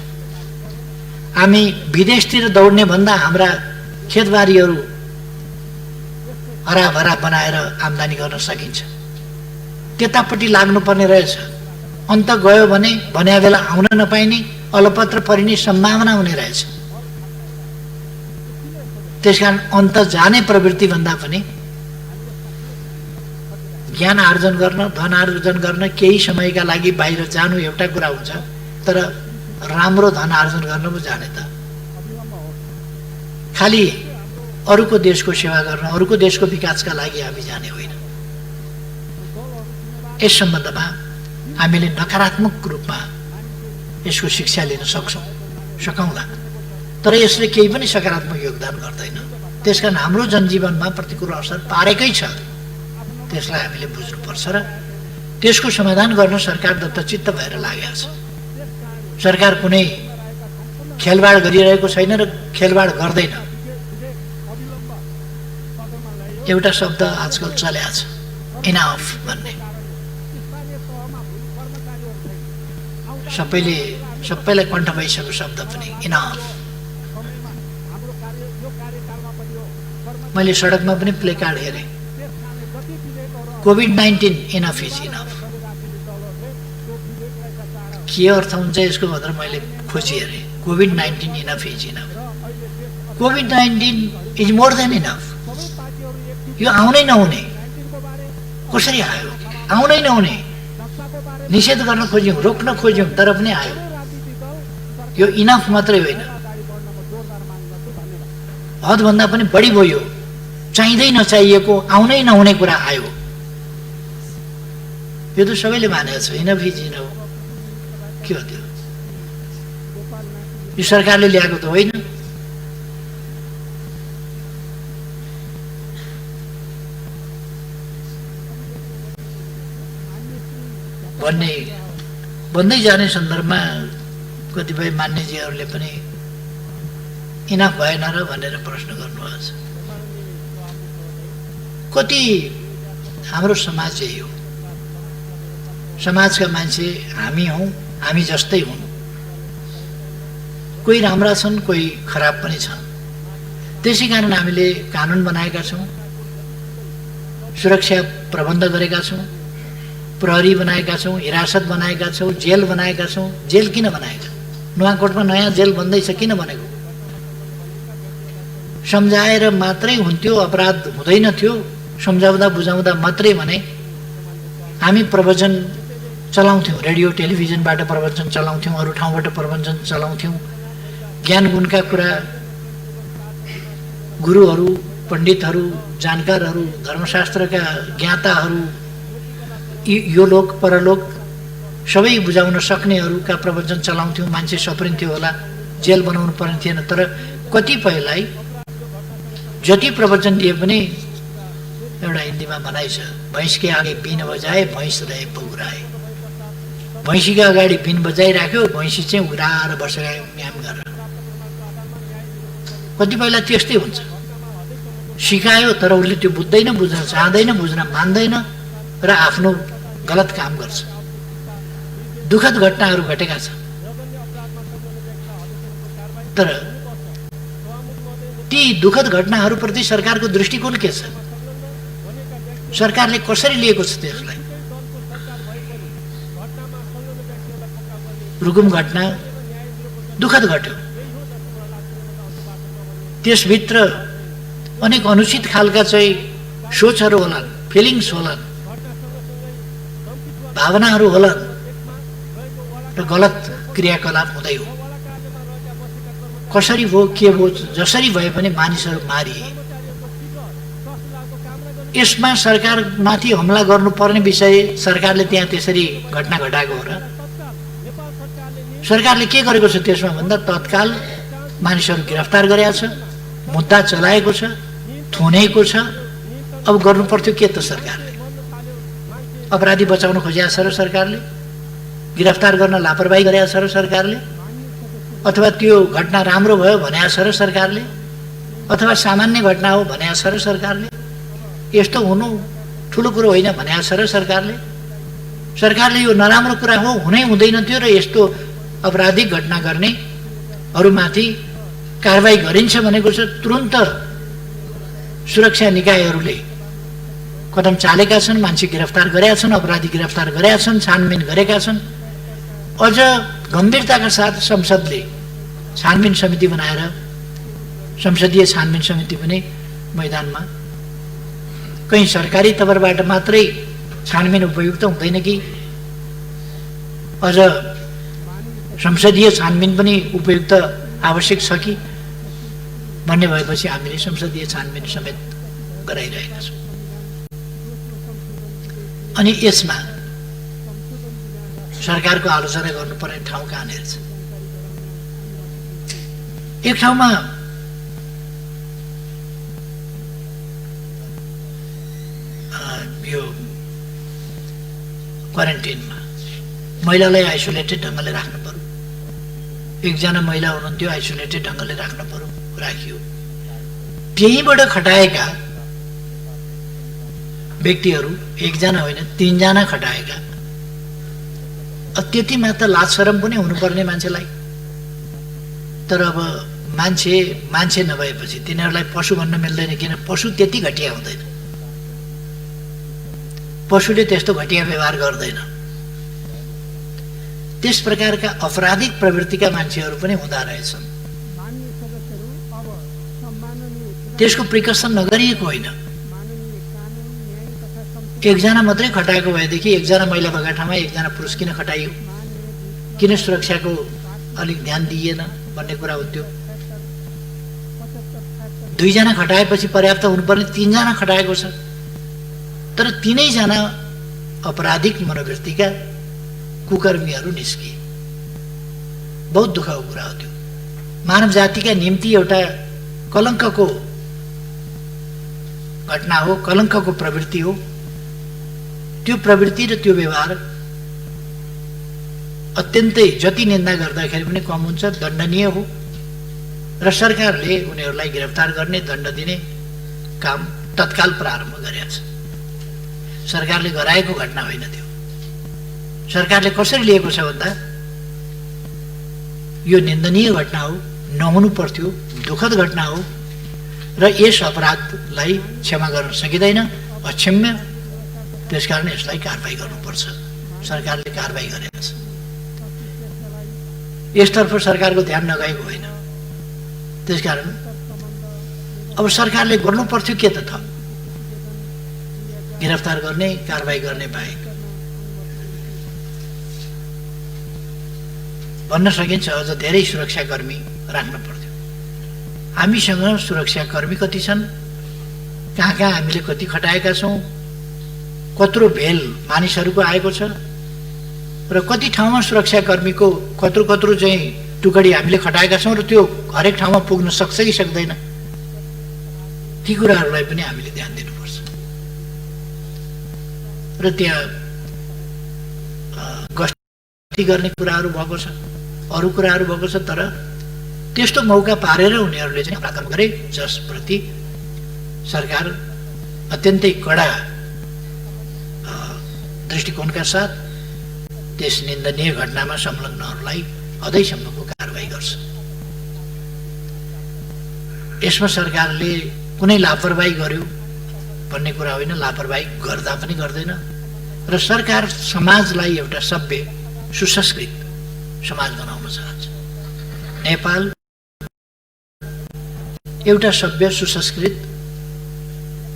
[SPEAKER 1] हामी विदेशतिर दौड्ने भन्दा हाम्रा खेतबारीहरू हराभरा बनाएर आम्दानी गर्न सकिन्छ, त्यतापट्टि लाग्नुपर्ने रहेछ। अन्त गयो भने भन्या बेला आउन नपाइने, अलपत्र परिने सम्भावना हुने रहेछ। त्यसकारण अन्त जाने प्रवृत्ति भन्दा पनि ज्ञान आर्जन गर्न, धन आर्जन गर्न केही समयका लागि बाहिर जानु एउटा कुरा हुन्छ, तर राम्रो धन आर्जन गर्न पो जाने त खालि अरूको देशको सेवा गर्न, अरूको देशको विकासका लागि हामी जाने होइन। यस सम्बन्धमा हामीले नकारात्मक रूपमा यसको शिक्षा लिन सकौँला, तर यसले केही पनि सकारात्मक योगदान गर्दैन। त्यसकारण हाम्रो जनजीवनमा प्रतिकूल असर पारेकै छ। त्यसलाई हामीले बुझ्नुपर्छ र त्यसको समाधान गर्न सरकार दत्तचित्त भएर लागेको छ। सरकार कुनै खेलबाड गरिरहेको छैन र खेलबाड गर्दैन। एउटा शब्द आजकल चलेको छ, इनाफ भन्ने। सबैलाई कण्ठ भइसकेको शब्द पनि इनाफ। मैले सडकमा पनि प्ले कार्ड हेरेँ, कोभिड-19 इनफ इज इनफ। के अर्थ हुन्छ यसको भनेर मैले खोजी हेरेँ। COVID-19 enough is enough. COVID-19 is more than enough. यो आउनै नहुने, कसरी आयो? आउनै नहुने, निषेध गर्न खोज्यौँ, रोक्न खोज्यौँ, तर पनि आयो। यो इनफ मात्रै होइन, हदभन्दा पनि बढी भयो। चाहिँदै नचाहिएको, आउनै नहुने कुरा आयो। यो त सबैले मानेको छ, इनफ इज इनफ। के हो त्यो? यो सरकारले ल्याएको त होइन। भन्दै जाने सन्दर्भमा कतिपय मान्यजीहरूले पनि इनफ भएन र भनेर प्रश्न गर्नुभएको छ। कति हाम्रो समाज यही हो। समाजका मान्छे हामी हौँ, हामी जस्तै हुन्। कोही राम्रा छन्, कोही खराब पनि छन्। त्यसै कारण हामीले कानुन बनाएका छौँ, सुरक्षा प्रबन्ध गरेका छौँ, प्रहरी बनाएका छौँ, हिरासत बनाएका छौँ, जेल बनाएका छौँ। जेल किन बनाएका? नुवाकोटमा नयाँ जेल बन्दैछ, किन बनेको? सम्झाएर मात्रै हुन्थ्यो, अपराध हुँदैन थियो। सम्झाउँदा बुझाउँदा मात्रै भने हामी प्रवचन चलाउँथ्यौँ, रेडियो टेलिभिजनबाट प्रवचन चलाउँथ्यौँ, अरू ठाउँबाट प्रवचन चलाउँथ्यौँ। ज्ञान गुणका कुरा गुरुहरू, पण्डितहरू, जानकारहरू, धर्मशास्त्रका ज्ञाताहरू, यो लोक परलोक सबै बुझाउन सक्नेहरूका प्रवचन चलाउँथ्यौँ। मान्छे सप्रिन्थ्यो होला, जेल बनाउनु पर्ने थिएन। तर कतिपयलाई जति प्रवचन दिए पनि एउटा हिन्दीमा भनाइ छ, भैँसके आगे बिन बजाए भैँस रहे पौराए। भैँसीका अगाडि बिन बजाइराख्यो, भैँसी चाहिँ उघाएर बसेर म्याम गरेर। कतिपयलाई त्यस्तै हुन्छ, सिकायो तर उसले त्यो बुझ्दैन, बुझ्न चाहँदैन, बुझ्न मान्दैन र आफ्नो गलत काम गर्छ। दुःखद घटनाहरू घटेका छन्। तर ती दुःखद घटनाहरूप्रति सरकारको दृष्टिकोण के छ? सरकारले कसरी लिएको छ त्यसलाई? रुकुम घटना दुःखद घट्यो, त्यसभित्र अनेक अनुचित खालका चाहिँ सोचहरू होलान्, फिलिङ्स होलान्, भावनाहरू होलान् र गलत क्रियाकलाप हुँदै हो। कसरी भयो, के भयो, जसरी भए पनि मानिसहरू मारिए। यसमा सरकारमाथि हमला गर्नुपर्ने विषय सरकारले त्यहाँ त्यसरी घटना घटाएको हो र? सरकारले के गरेको छ त्यसमा भन्दा तत्काल मानिसहरू गिरफ्तार गरेको छ, मुद्दा चलाएको छ, थुनेको छ। अब गर्नु पर्थ्यो के त सरकारले? अपराधी बचाउन खोजेको छ र सरकारले? गिरफ्तार गर्न लापरवाही गरेको छ र सरकारले? अथवा त्यो घटना राम्रो भयो भनेको छ र सरकारले? अथवा सामान्य घटना हो भनेको छ र सरकारले? यस्तो हुनु ठुलो कुरो होइन भनेको छ र सरकारले? सरकारले यो नराम्रो कुरा हो, हुनै हुँदैन थियो र यस्तो अपराधिक घटना गर्नेहरूमाथि कारबाही गरिन्छ भनेको छ। तुरुन्त सुरक्षा निकायहरूले कदम चालेका छन्, मान्छे गिरफ्तार गरेका छन्, अपराधी गिरफ्तार गरेका छन्, छानबिन गरेका छन्। अझ गम्भीरताका साथ संसदले छानबिन समिति बनाएर, संसदीय छानबिन समिति पनि मैदानमा, कहीँ सरकारी तवरबाट मात्रै छानबिन उपयुक्त हुँदैन कि अझ संसदीय छानबिन पनि उपयुक्त आवश्यक छ कि भन्ने भएपछि हामीले संसदीय छानबिन समेत गराइरहेका छौँ। अनि यसमा सरकारको आलोचना गर्नुपर्ने ठाउँ कहाँनिर छ? एक ठाउँमा यो क्वारेन्टिनमा महिलालाई आइसोलेटेड ढङ्गले राख्नु पर्यो। एकजना महिला हुनुहुन्थ्यो, आइसोलेटेड ढङ्गले राख्नु पर्यो, राखियो। त्यहीँबाट खटाएका व्यक्तिहरू एकजना होइन 3 जना खटाएका। त्यतिमा त लाज शरम पनि हुनुपर्ने मान्छेलाई। तर अब मान्छे नभएपछि तिनीहरूलाई पशु भन्न मिल्दैन, किन पशु त्यति घटिया हुँदैन, पशुले त्यस्तो घटिया व्यवहार गर्दैन। त्यस प्रकारका अपराधिक प्रवृत्तिका मान्छेहरू पनि हुँदा रहेछन्। त्यसको प्रिकसन नगरिएको होइन। एकजना मात्रै खटाएको भएदेखि एकजना महिला भएका ठाउँमा एकजना पुरुष किन खटाइयो, किन सुरक्षाको अलिक ध्यान दिइएन भन्ने कुरा हुन्थ्यो। 2 जना खटाएपछि पर्याप्त हुनुपर्ने 3 जना खटाएको छ, तर 3 जना अपराधिक मनोवृत्तिका कुकर्मीहरू निस्किए। बहुत दुःखको कुरा हो त्यो। मानव जातिका निम्ति एउटा कलङ्कको घटना हो, कलङ्कको प्रवृत्ति हो। त्यो प्रवृत्ति र त्यो व्यवहार अत्यन्तै जति निन्दा गर्दाखेरि पनि कम हुन्छ, दण्डनीय हो र सरकारले उनीहरूलाई गिरफ्तार गर्ने, दण्ड दिने काम तत्काल प्रारम्भ गरेको छ। सरकारले गराएको घटना होइन त्यो। सरकारले कसरी लिएको छ भन्दा यो निन्दनीय घटना हो, नहुनु पर्थ्यो, दुःखद घटना हो र यस अपराधलाई क्षमा गर्न सकिँदैन, अक्षम्य। त्यसकारण यसलाई कारबाही गर्नुपर्छ। सरकारले कारबाही गरेको छ। यसतर्फ सरकारको ध्यान नगएको होइन। त्यसकारण अब सरकारले गर्नु पर्थ्यो के त थप, गिरफ्तार गर्ने, कारबाही गर्ने बाहेक। भन्न सकिन्छ अझ धेरै सुरक्षाकर्मी राख्न पर्थ्यो। हामीसँग सुरक्षाकर्मी कति छन्, कहाँ कहाँ हामीले कति खटाएका छौँ, कत्रो भेल मानिसहरूको आएको छ र कति ठाउँमा सुरक्षाकर्मीको कत्रो चाहिँ टुकडी हामीले खटाएका छौँ र त्यो हरेक ठाउँमा पुग्न सक्छ कि सक्दैन, ती कुराहरूलाई पनि हामीले ध्यान दिनुपर्छ। र त्यहाँ गस्ती गर्ने कुराहरू भएको छ, अरू कुराहरू भएको छ, तर त्यस्तो मौका पारेर उनीहरूले चाहिँ अपराध गरे जसप्रति सरकार अत्यन्तै कडा दृष्टिकोणका साथ त्यस निन्दनीय घटनामा संलग्नहरूलाई अझैसम्मको कारबाही गर्छ। यसमा सरकारले कुनै लापरवाही गर्यो भन्ने कुरा होइन, लापरवाही गर्दा पनि गर्दैन र सरकार समाजलाई एउटा सभ्य सुसंस्कृत समाज बनाउन चाहन्छ। नेपाल एउटा सभ्य सुसंस्कृत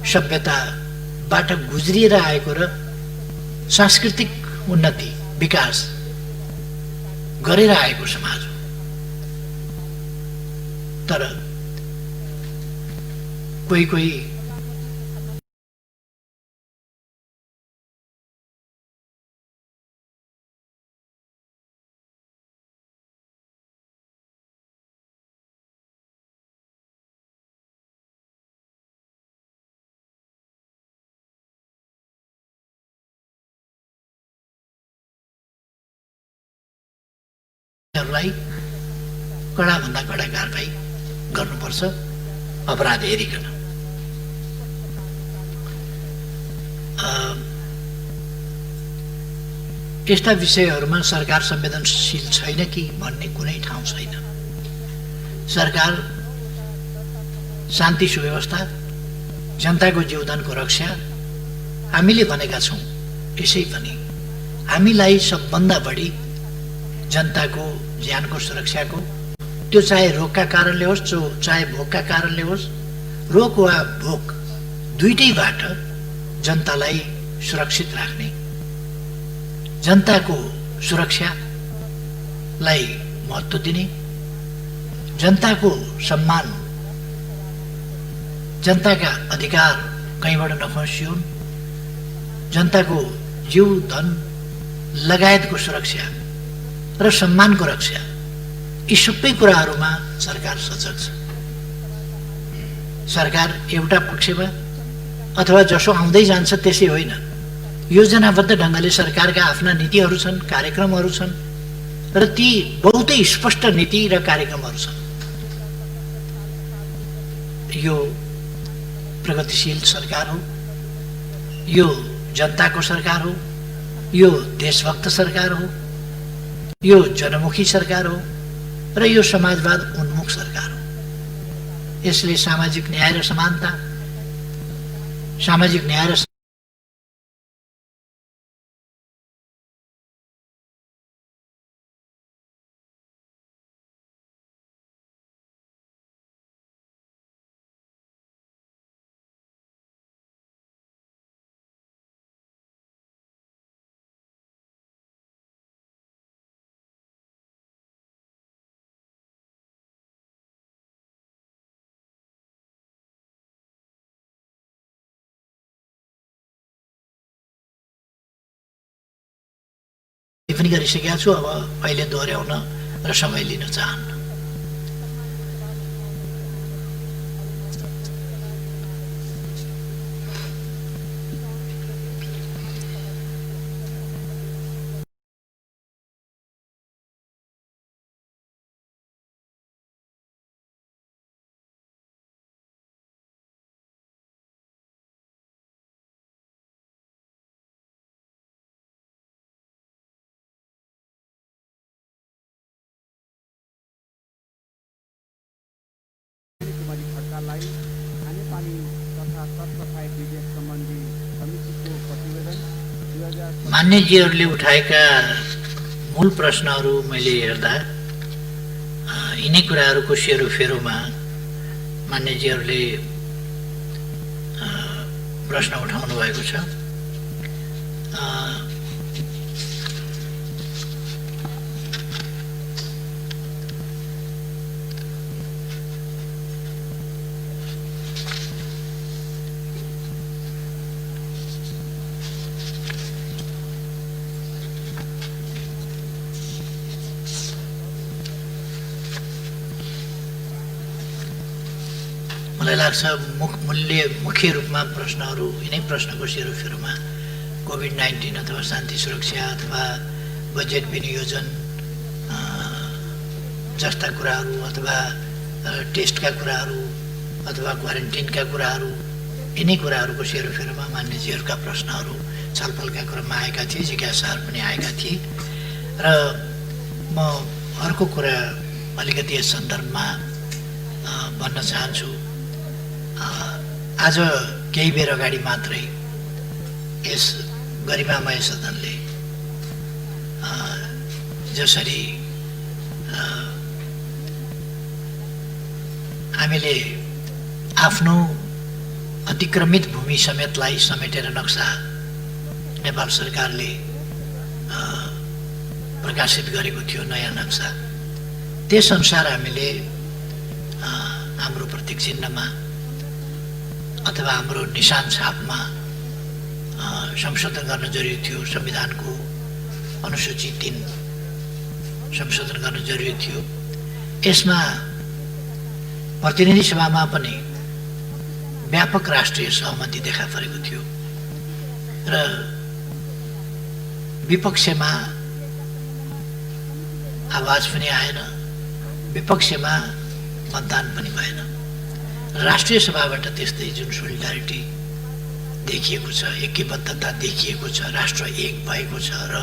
[SPEAKER 1] सभ्यताबाट गुज्रिएर आएको र सांस्कृतिक उन्नति विकास गरेर आएको समाज हो। तर कोही कोही लाई कडा भन्दा कडा कारबाही गर्नुपर्छ अपराध हेरिकन। यस्ता विषयहरूमा सरकार संवेदनशील छैन कि भन्ने कुनै ठाउँ छैन। सरकार शान्ति सुव्यवस्था, जनताको जीवदानको रक्षा हामीले भनेका छौँ। यसै पनि हामीलाई सबभन्दा बढी जनताको ज्यानको सुरक्षाको, त्यो चाहे रोगका कारणले होस् चाहे भोकका कारणले होस्, रोग वा भोक दुईटैबाट जनतालाई सुरक्षित राख्ने, जनताको सुरक्षालाई महत्त्व दिने, जनताको सम्मान, जनताका अधिकार कहीँबाट नखसिउन्, जनताको जीव धन लगायतको सुरक्षा र सम्मानको रक्षा, यी सबै कुराहरूमा सरकार सजग छ। सरकार एउटा पक्षमा अथवा जसो आउँदै जान्छ त्यसै होइन, योजनाबद्ध ढङ्गले सरकारका आफ्ना नीतिहरू छन्, कार्यक्रमहरू छन् र ती बहुतै स्पष्ट नीति र कार्यक्रमहरू छन्। यो प्रगतिशील सरकार हो, यो जनताको सरकार हो, यो देशभक्त सरकार हो, यो जनमुखी सरकार हो र यो समाजवाद उन्मुख सरकार हो। यसले सामाजिक न्याय र समानता, सामाजिक न्याय र टिप्पणी गरिसकेका छु। अब अहिले दोहोऱ्याउन र समय लिन चाहन्न। मान्यजीहरूले उठाएका मूल प्रश्नहरू मैले हेर्दा यिनै कुराहरूको सेरोफेरोमा मान्यजीहरूले प्रश्न उठाउनु भएको छ। मलाई लाग्छ मुख्य रूपमा प्रश्नहरू यिनै प्रश्नको सेरोफेरोमा कोभिड-19 अथवा शान्ति सुरक्षा अथवा बजेट विनियोजन जस्ता कुराहरू अथवा टेस्टका कुराहरू अथवा क्वारेन्टिनका कुराहरू यिनै कुराहरूको सेरोफेरोमा मान्यजीहरूका प्रश्नहरू छलफलका क्रममा आएका थिए, जिज्ञासाहरू पनि आएका थिए। र म अर्को कुरा अलिकति यस सन्दर्भमा भन्न चाहन्छु। आज केही बेर अगाडि मात्रै यस गरिमामय सदनले जसरी हामीले आफ्नो अतिक्रमित भूमि समेतलाई समेटेर नक्सा नेपाल सरकारले प्रकाशित गरेको थियो, नयाँ नक्सा, त्यसअनुसार हामीले हाम्रो प्रतीक चिन्हमा अथवा हाम्रो निशान छापमा संशोधन गर्न जरुरी थियो। संविधानको अनुसूची 3 संशोधन गर्न जरुरी थियो। यसमा प्रतिनिधि सभामा पनि व्यापक राष्ट्रिय सहमति देखा परेको थियो र विपक्षमा आवाज पनि आएन, विपक्षमा मतदान पनि भएन। राष्ट्रिय सभाबाट त्यस्तै जुन सोलिडारिटी देखिएको छ, ऐक्यबद्धता देखिएको छ, राष्ट्र एक भएको छ र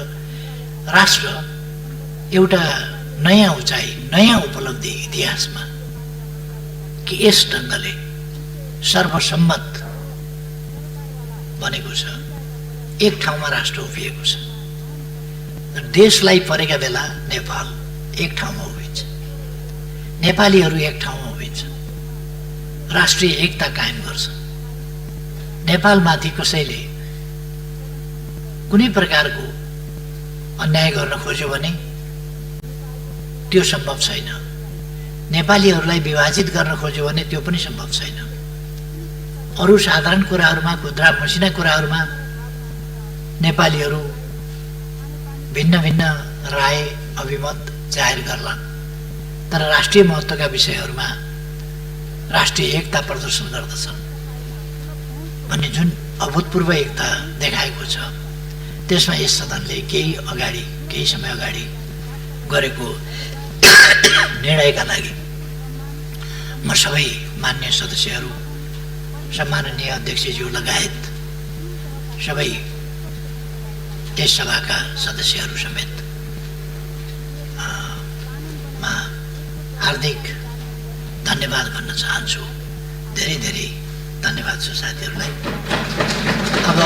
[SPEAKER 1] राष्ट्र एउटा नयाँ उचाइ, नयाँ उपलब्धि इतिहासमा कि यस ढङ्गले सर्वसम्मत बनेको छ, एक ठाउँमा राष्ट्र उभिएको छ। देशलाई परेका बेला नेपाल एक ठाउँमा उभिन्छ, नेपालीहरू एक ठाउँमा उभिन्छ, राष्ट्रिय एकता कायम गर्छ। नेपालमाथि कसैले कुनै प्रकारको अन्याय गर्न खोज्यो भने त्यो सम्भव छैन। नेपालीहरूलाई विभाजित गर्न खोज्यो भने त्यो पनि सम्भव छैन। अरू साधारण कुराहरूमा, खुद्रा मसिना कुराहरूमा नेपालीहरू भिन्न भिन्न राय अभिमत जाहेर गर्लान्, तर राष्ट्रिय महत्त्वका विषयहरूमा राष्ट्रिय एकता प्रदर्शन गर्दछन् भन्ने जुन अभूतपूर्व एकता देखाएको छ, त्यसमा यस सदनले केही समय अगाडि गरेको निर्णयका लागि म सबै मान्य सदस्यहरू, सम्माननीय अध्यक्षज्यू लगायत सबै यस सभाका सदस्यहरू समेत हार्दिक धन्यवाद भन्न चाहन्छु। धेरै धेरै धन्यवाद छ साथीहरूलाई। अब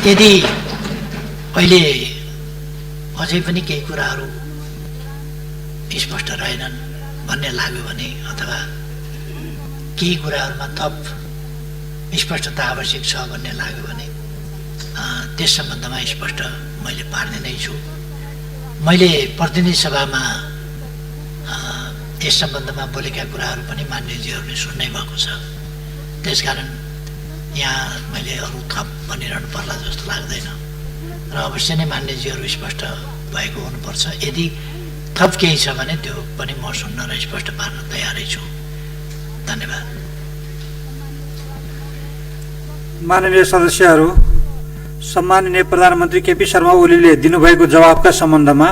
[SPEAKER 1] यदि अहिले अझै पनि केही कुराहरू स्पष्ट रहेनन् भन्ने लाग्यो भने अथवा केही कुराहरूमा थप स्पष्टता आवश्यक छ भन्ने लाग्यो भने त्यस सम्बन्धमा स्पष्ट मैले पार्ने नै छु। मैले प्रतिनिधि सभामा यस सम्बन्धमा बोलेका कुराहरू पनि मान्यजीहरूले सुन्नै भएको छ। त्यसकारण यहाँ मैले अरू थप भनिरहनु पर्ला जस्तो लाग्दैन। र अवश्य नै मान्यजीहरू स्पष्ट भएको हुनुपर्छ। यदि थप केही छ भने त्यो पनि म सुन्न र स्पष्ट पार्न तयारै छु। धन्यवाद।
[SPEAKER 2] माननीय सदस्यहरू, सम्माननीय प्रधानमन्त्री केपी शर्मा ओलीले दिनुभएको जवाफका सम्बन्धमा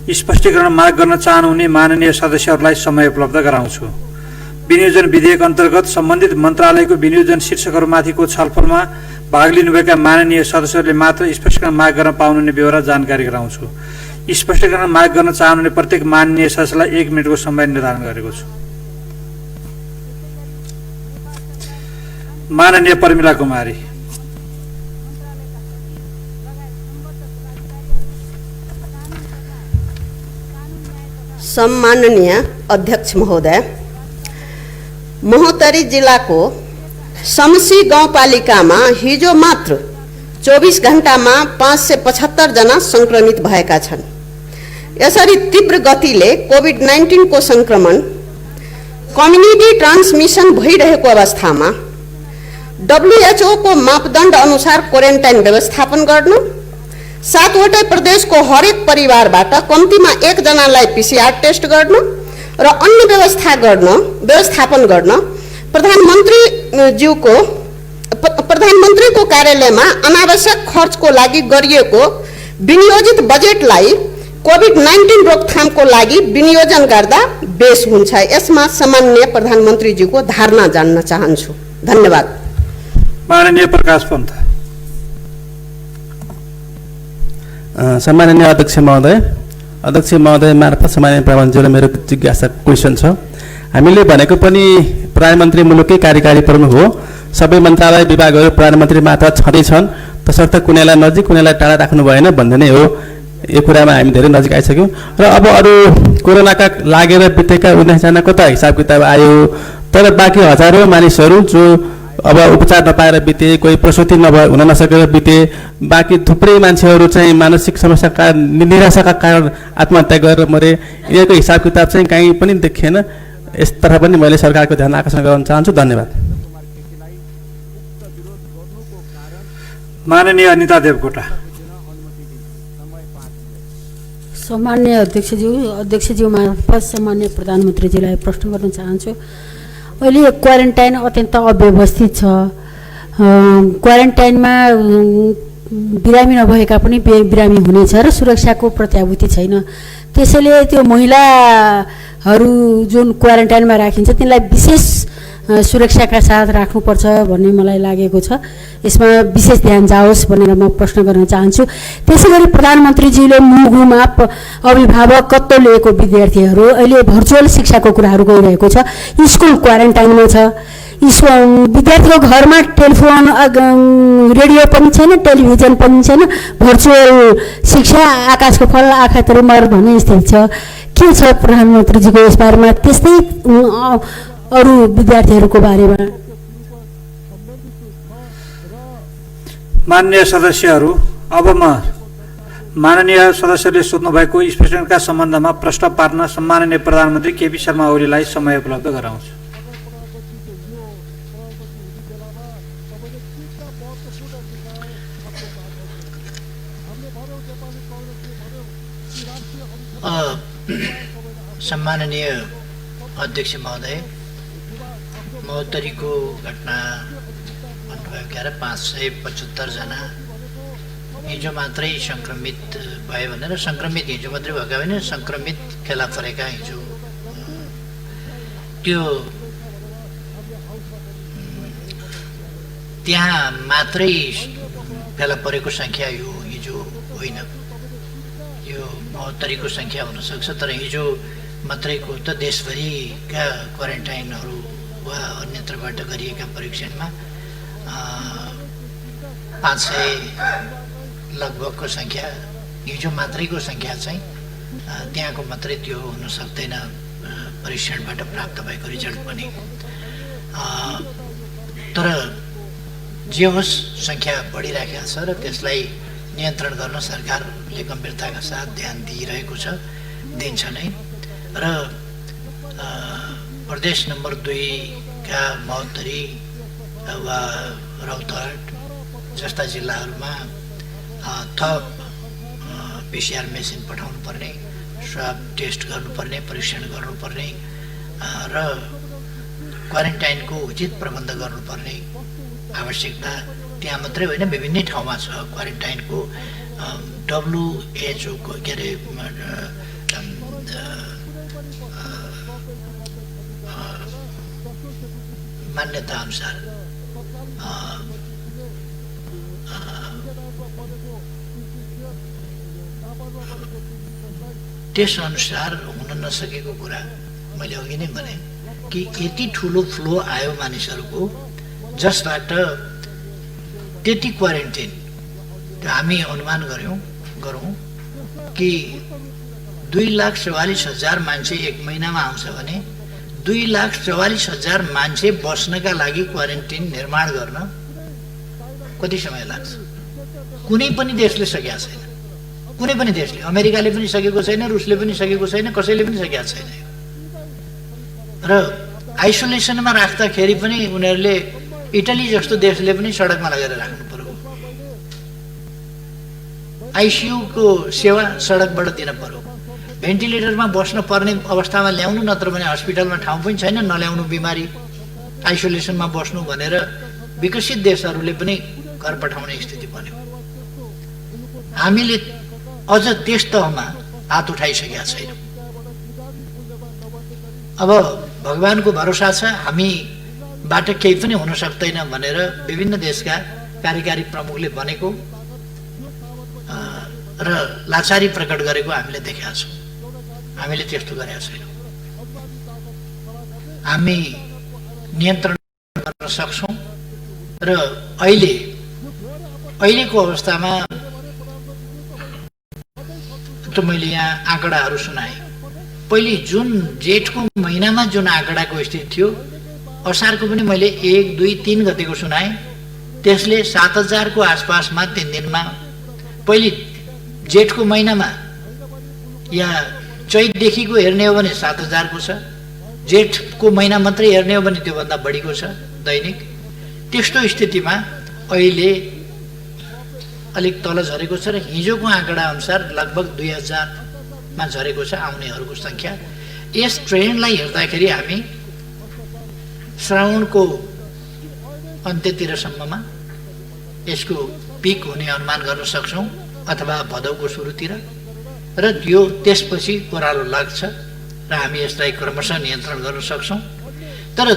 [SPEAKER 2] स्पष्टीकरण माग गर्न चाहनुहुने माननीय सदस्यहरूलाई समय उपलब्ध गराउँछु। विनियोजन विधेयक अन्तर्गत सम्बन्धित मन्त्रालयको विनियोजन शीर्षकहरूमाथिको छलफलमा भाग लिनुभएका माननीय सदस्यहरूले मात्र स्पष्टीकरण माग गर्न पाउनुहुने बेहोरा जानकारी गराउँछु। स्पष्टीकरण माग गर्न चाहनुहुने प्रत्येक माननीय सदस्यलाई 1 मिनेटको समय निर्धारण गरेको छु। माननीय प्रमिला कुमारी।
[SPEAKER 3] सम्माननीय अध्यक्ष महोदय, महोत्तरी जिल्लाको समसी गाउँपालिकामा हिजो मात्र 24 घण्टामा 575 जना संक्रमित भएका छन्। यसरी तीव्र गतिले कोभिड-19 को संक्रमण कम्युनिटी ट्रान्समिसन भइरहेको अवस्थामा WHO को मापदण्ड अनुसार क्वारेन्टाइन व्यवस्थापन गर्नु, 7 वटा प्रदेशको हरेक परिवारबाट कम्तीमा 1 जनालाई PCR टेस्ट गर्नु र अन्य व्यवस्थापन गर्न प्रधानमन्त्रीको कार्यालयमा अनावश्यक खर्चको लागि गरिएको विनियोजित बजेटलाई कोभिड-19 रोकथामको लागि विनियोजन गर्दा बेस हुन्छ। यसमा सम्माननीय प्रधानमन्त्रीज्यूको धारणा जान्न चाहन्छु। धन्यवाद।
[SPEAKER 2] माननीय प्रकाश पन्त।
[SPEAKER 4] सम्माननीय अध्यक्ष महोदय मार्फत सम्माननीय प्रधानमन्त्रीलाई मेरो जिज्ञासा क्वेसन छ। हामीले भनेको पनि प्रधानमन्त्री मुलुकै कार्यकारी प्रमुख हो। सबै मन्त्रालय विभागहरू प्रधानमन्त्री मात्र छँदैछन्, तसर्थ कुनैलाई नजिक कुनैलाई टाढा राख्नु भएन भन्ने नै हो। यो कुरामा हामी धेरै नजिक आइसक्यौँ र अब अरू कोरोनाका लागेर बितेका 19 जनाको त हिसाब किताब आयो, तर बाँकी हजारौँ मानिसहरू जो अब उपचार नपाएर बिते, कोही प्रसुति हुन नसकेर बिते, बाँकी थुप्रै मान्छेहरू चाहिँ मानसिक समस्याका निराशाका कारण आत्महत्या गरेर मरे। यिनीहरूको हिसाब किताब चाहिँ कहीँ पनि देखिएन। यसतर्फ पनि मैले सरकारको ध्यान आकर्षण गर्न चाहन्छु। धन्यवाद।
[SPEAKER 2] माननीय अनिता देवकोटा।
[SPEAKER 5] सम्मान्य अध्यक्षज्यू मार्फत सम्मान्य प्रधानमन्त्रीजीलाई प्रश्न गर्न चाहन्छु। अहिले क्वारेन्टाइन अत्यन्त अव्यवस्थित छ। क्वारेन्टाइनमा बिरामी नभएका पनि बिरामी हुनेछ र सुरक्षाको प्रत्याभूति छैन। त्यसैले त्यो महिलाहरू जुन क्वारेन्टाइनमा राखिन्छ तिनलाई विशेष सुरक्षाका साथ राख्नुपर्छ भन्ने मलाई लागेको छ। यसमा विशेष ध्यान जाओस् भनेर म प्रश्न गर्न चाहन्छु। त्यसैगरी प्रधानमन्त्रीजीले मुगुमा अभिभावकत्व लिएको विद्यार्थीहरू अहिले भर्चुअल शिक्षाको कुराहरू गइरहेको छ। स्कुल क्वारेन्टाइनमा छ। विद्यार्थीको घरमा टेलिफोन रेडियो पनि छैन, टेलिभिजन पनि छैन। भर्चुअल शिक्षा आकाशको फल आँखा तरी मर भन्ने स्थिति छ। के छ प्रधानमन्त्रीजीको यस बारेमा? त्यस्तै अरू विद्यार्थीहरूको बारेमा।
[SPEAKER 2] माननीय सदस्यहरू, अब म माननीय सदस्यले सोध्नु भएको स्पष्टीकरणका सम्बन्धमा प्रश्न पार्न सम्माननीय प्रधानमन्त्री केपी शर्मा ओलीलाई समय उपलब्ध गराउँछु।
[SPEAKER 1] सम्माननीय अध्यक्ष महोदय, महोत्तरीको घटना भन्नुभयो क्या 575 जना हिजो मात्रै सङ्क्रमित भयो भनेर। सङ्क्रमित हिजो मात्रै भएका होइन, सङ्क्रमित फेला परेका हिजो त्यो त्यहाँ मात्रै फेला परेको सङ्ख्या यो हिजो होइन। यो महोत्तरीको सङ्ख्या हुनसक्छ, तर हिजो मात्रैको त देशभरिका क्वारेन्टाइनहरू वा अन्यत्रबाट गरिएका परीक्षणमा 500 लगभगको सङ्ख्या हिजो मात्रैको सङ्ख्या चाहिँ त्यहाँको मात्रै त्यो हुन सक्दैन। परीक्षणबाट प्राप्त भएको रिजल्ट पनि। तर जे होस् सङ्ख्या बढिरहेको छ र त्यसलाई नियन्त्रण गर्न सरकारले गम्भीरताका साथ ध्यान दिइरहेको छ, दिन्छ नै। र प्रदेश नम्बर 2 का महोत्तरी वा रौतहट जस्ता जिल्लाहरूमा थप PCR मेसिन पठाउनु पर्ने, स्वाब टेस्ट गर्नुपर्ने, परीक्षण गर्नुपर्ने र क्वारेन्टाइनको उचित प्रबन्ध गर्नुपर्ने आवश्यकता त्यहाँ मात्रै होइन, विभिन्न ठाउँमा छ। क्वारेन्टाइनको WHO को के अरे मान्यता अनुसार त्यस अनुसार हुन नसकेको कुरा मैले अघि नै भने कि यति ठुलो फ्लो आयो मानिसहरूको, जसबाट त्यति क्वारेन्टाइन हामी अनुमान गरौँ कि 2,44,000 मान्छे एक महिनामा आउँछ भने 2,44,000 मान्छे बस्नका लागि क्वारेन्टाइन निर्माण गर्न कति समय लाग्छ? कुनै पनि देशले सकेका छैन। कुनै पनि देशले, अमेरिकाले पनि सकेको छैन, रुसले पनि सकेको छैन, कसैले पनि सकेका छैन। र आइसोलेसनमा राख्दाखेरि पनि उनीहरूले इटली जस्तो देशले पनि सडकमा लगेर राख्नु पर्यो। ICU को सेवा सडकबाट दिन पर्यो। भेन्टिलेटरमा बस्न पर्ने अवस्थामा ल्याउनु, नत्र भने हस्पिटलमा ठाउँ पनि छैन, नल्याउनु बिमारी, आइसोलेसनमा बस्नु भनेर विकसित देशहरूले पनि घर पठाउने स्थिति बन्यो। हामीले अझ त्यस तहमा हात उठाइसकेका छैनौँ। अब भगवानको भरोसा छ, हामीबाट केही पनि हुन सक्दैन भनेर विभिन्न देशका कार्यकारी प्रमुखले भनेको र लाचारी प्रकट गरेको हामीले देखेका छौँ। हामीले त्यस्तो गरेका छैनौँ। हामी नियन्त्रण गर्न सक्छौँ र अहिलेको अवस्थामा त मैले यहाँ आँकडाहरू सुनाएँ। पहिले जुन जेठको महिनामा जुन आँकडाको स्थिति थियो, असारको पनि मैले 1, 2, 3 गतेको सुनाएँ। त्यसले 7,000 को आसपासमा 3 दिनमा, पहिले जेठको महिनामा या चैतदेखिको हेर्ने हो भने 7,000 को छ, जेठको महिना मात्रै हेर्ने हो भने त्योभन्दा बढीको छ दैनिक। त्यस्तो स्थितिमा अहिले अलिक तल झरेको छ र हिजोको आँकडा अनुसार लगभग 2,000 मा झरेको छ आउनेहरूको सङ्ख्या। यस ट्रेन्डलाई हेर्दाखेरि हामी श्रावणको अन्त्यतिरसम्ममा यसको पिक हुने अनुमान गर्न सक्छौँ, अथवा भदौको सुरुतिर, र यो त्यसपछि ओह्रालो लाग्छ र हामी यसलाई क्रमशः नियन्त्रण गर्न सक्छौँ। तर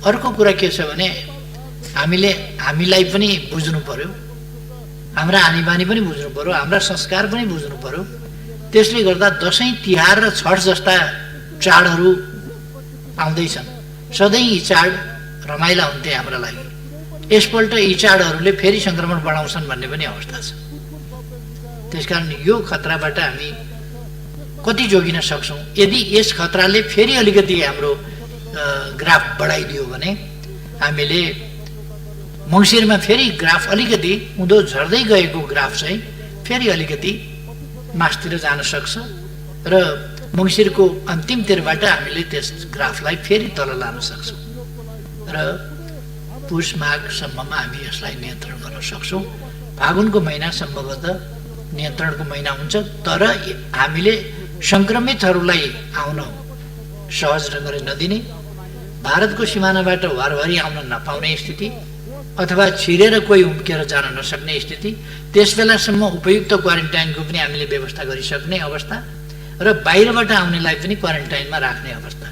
[SPEAKER 1] अर्को कुरा के छ भने हामीलाई पनि बुझ्नु पर्यो, हाम्रा आनीबानी पनि बुझ्नु पर्यो, हाम्रा संस्कार पनि बुझ्नु पर्यो। त्यसले गर्दा दसैँ, तिहार र छठ जस्ता चाडहरू आउँदैछन्। सधैँ यी चाड रमाइला हुन्थे हाम्रा लागि। यसपल्ट यी चाडहरूले फेरि सङ्क्रमण बढाउँछन् भन्ने पनि अवस्था छ। त्यसकारण यो खतराबाट हामी कति जोगिन सक्छौँ? यदि यस खतराले फेरि अलिकति हाम्रो ग्राफ बढाइदियो भने हामीले मङ्सिरमा फेरि ग्राफ अलिकति उँधो झर्दै गएको ग्राफ चाहिँ फेरि अलिकति मासतिर जान सक्छ र मङ्सिरको अन्तिमतिरबाट हामीले त्यस ग्राफलाई फेरि तल लान सक्छौँ र पुष माघसम्ममा हामी यसलाई नियन्त्रण गर्न सक्छौँ। फागुनको महिना सम्भवतः नियन्त्रणको महिना हुन्छ, तर हामीले सङ्क्रमितहरूलाई आउन सहज ढङ्गले नदिने, भारतको सिमानाबाट वारवारी आउन नपाउने स्थिति, अथवा छिरेर कोही उम्केर जान नसक्ने स्थिति, त्यस बेलासम्म उपयुक्त क्वारेन्टाइनको पनि हामीले व्यवस्था गरिसक्ने अवस्था र बाहिरबाट आउनेलाई पनि क्वारेन्टाइनमा राख्ने अवस्था,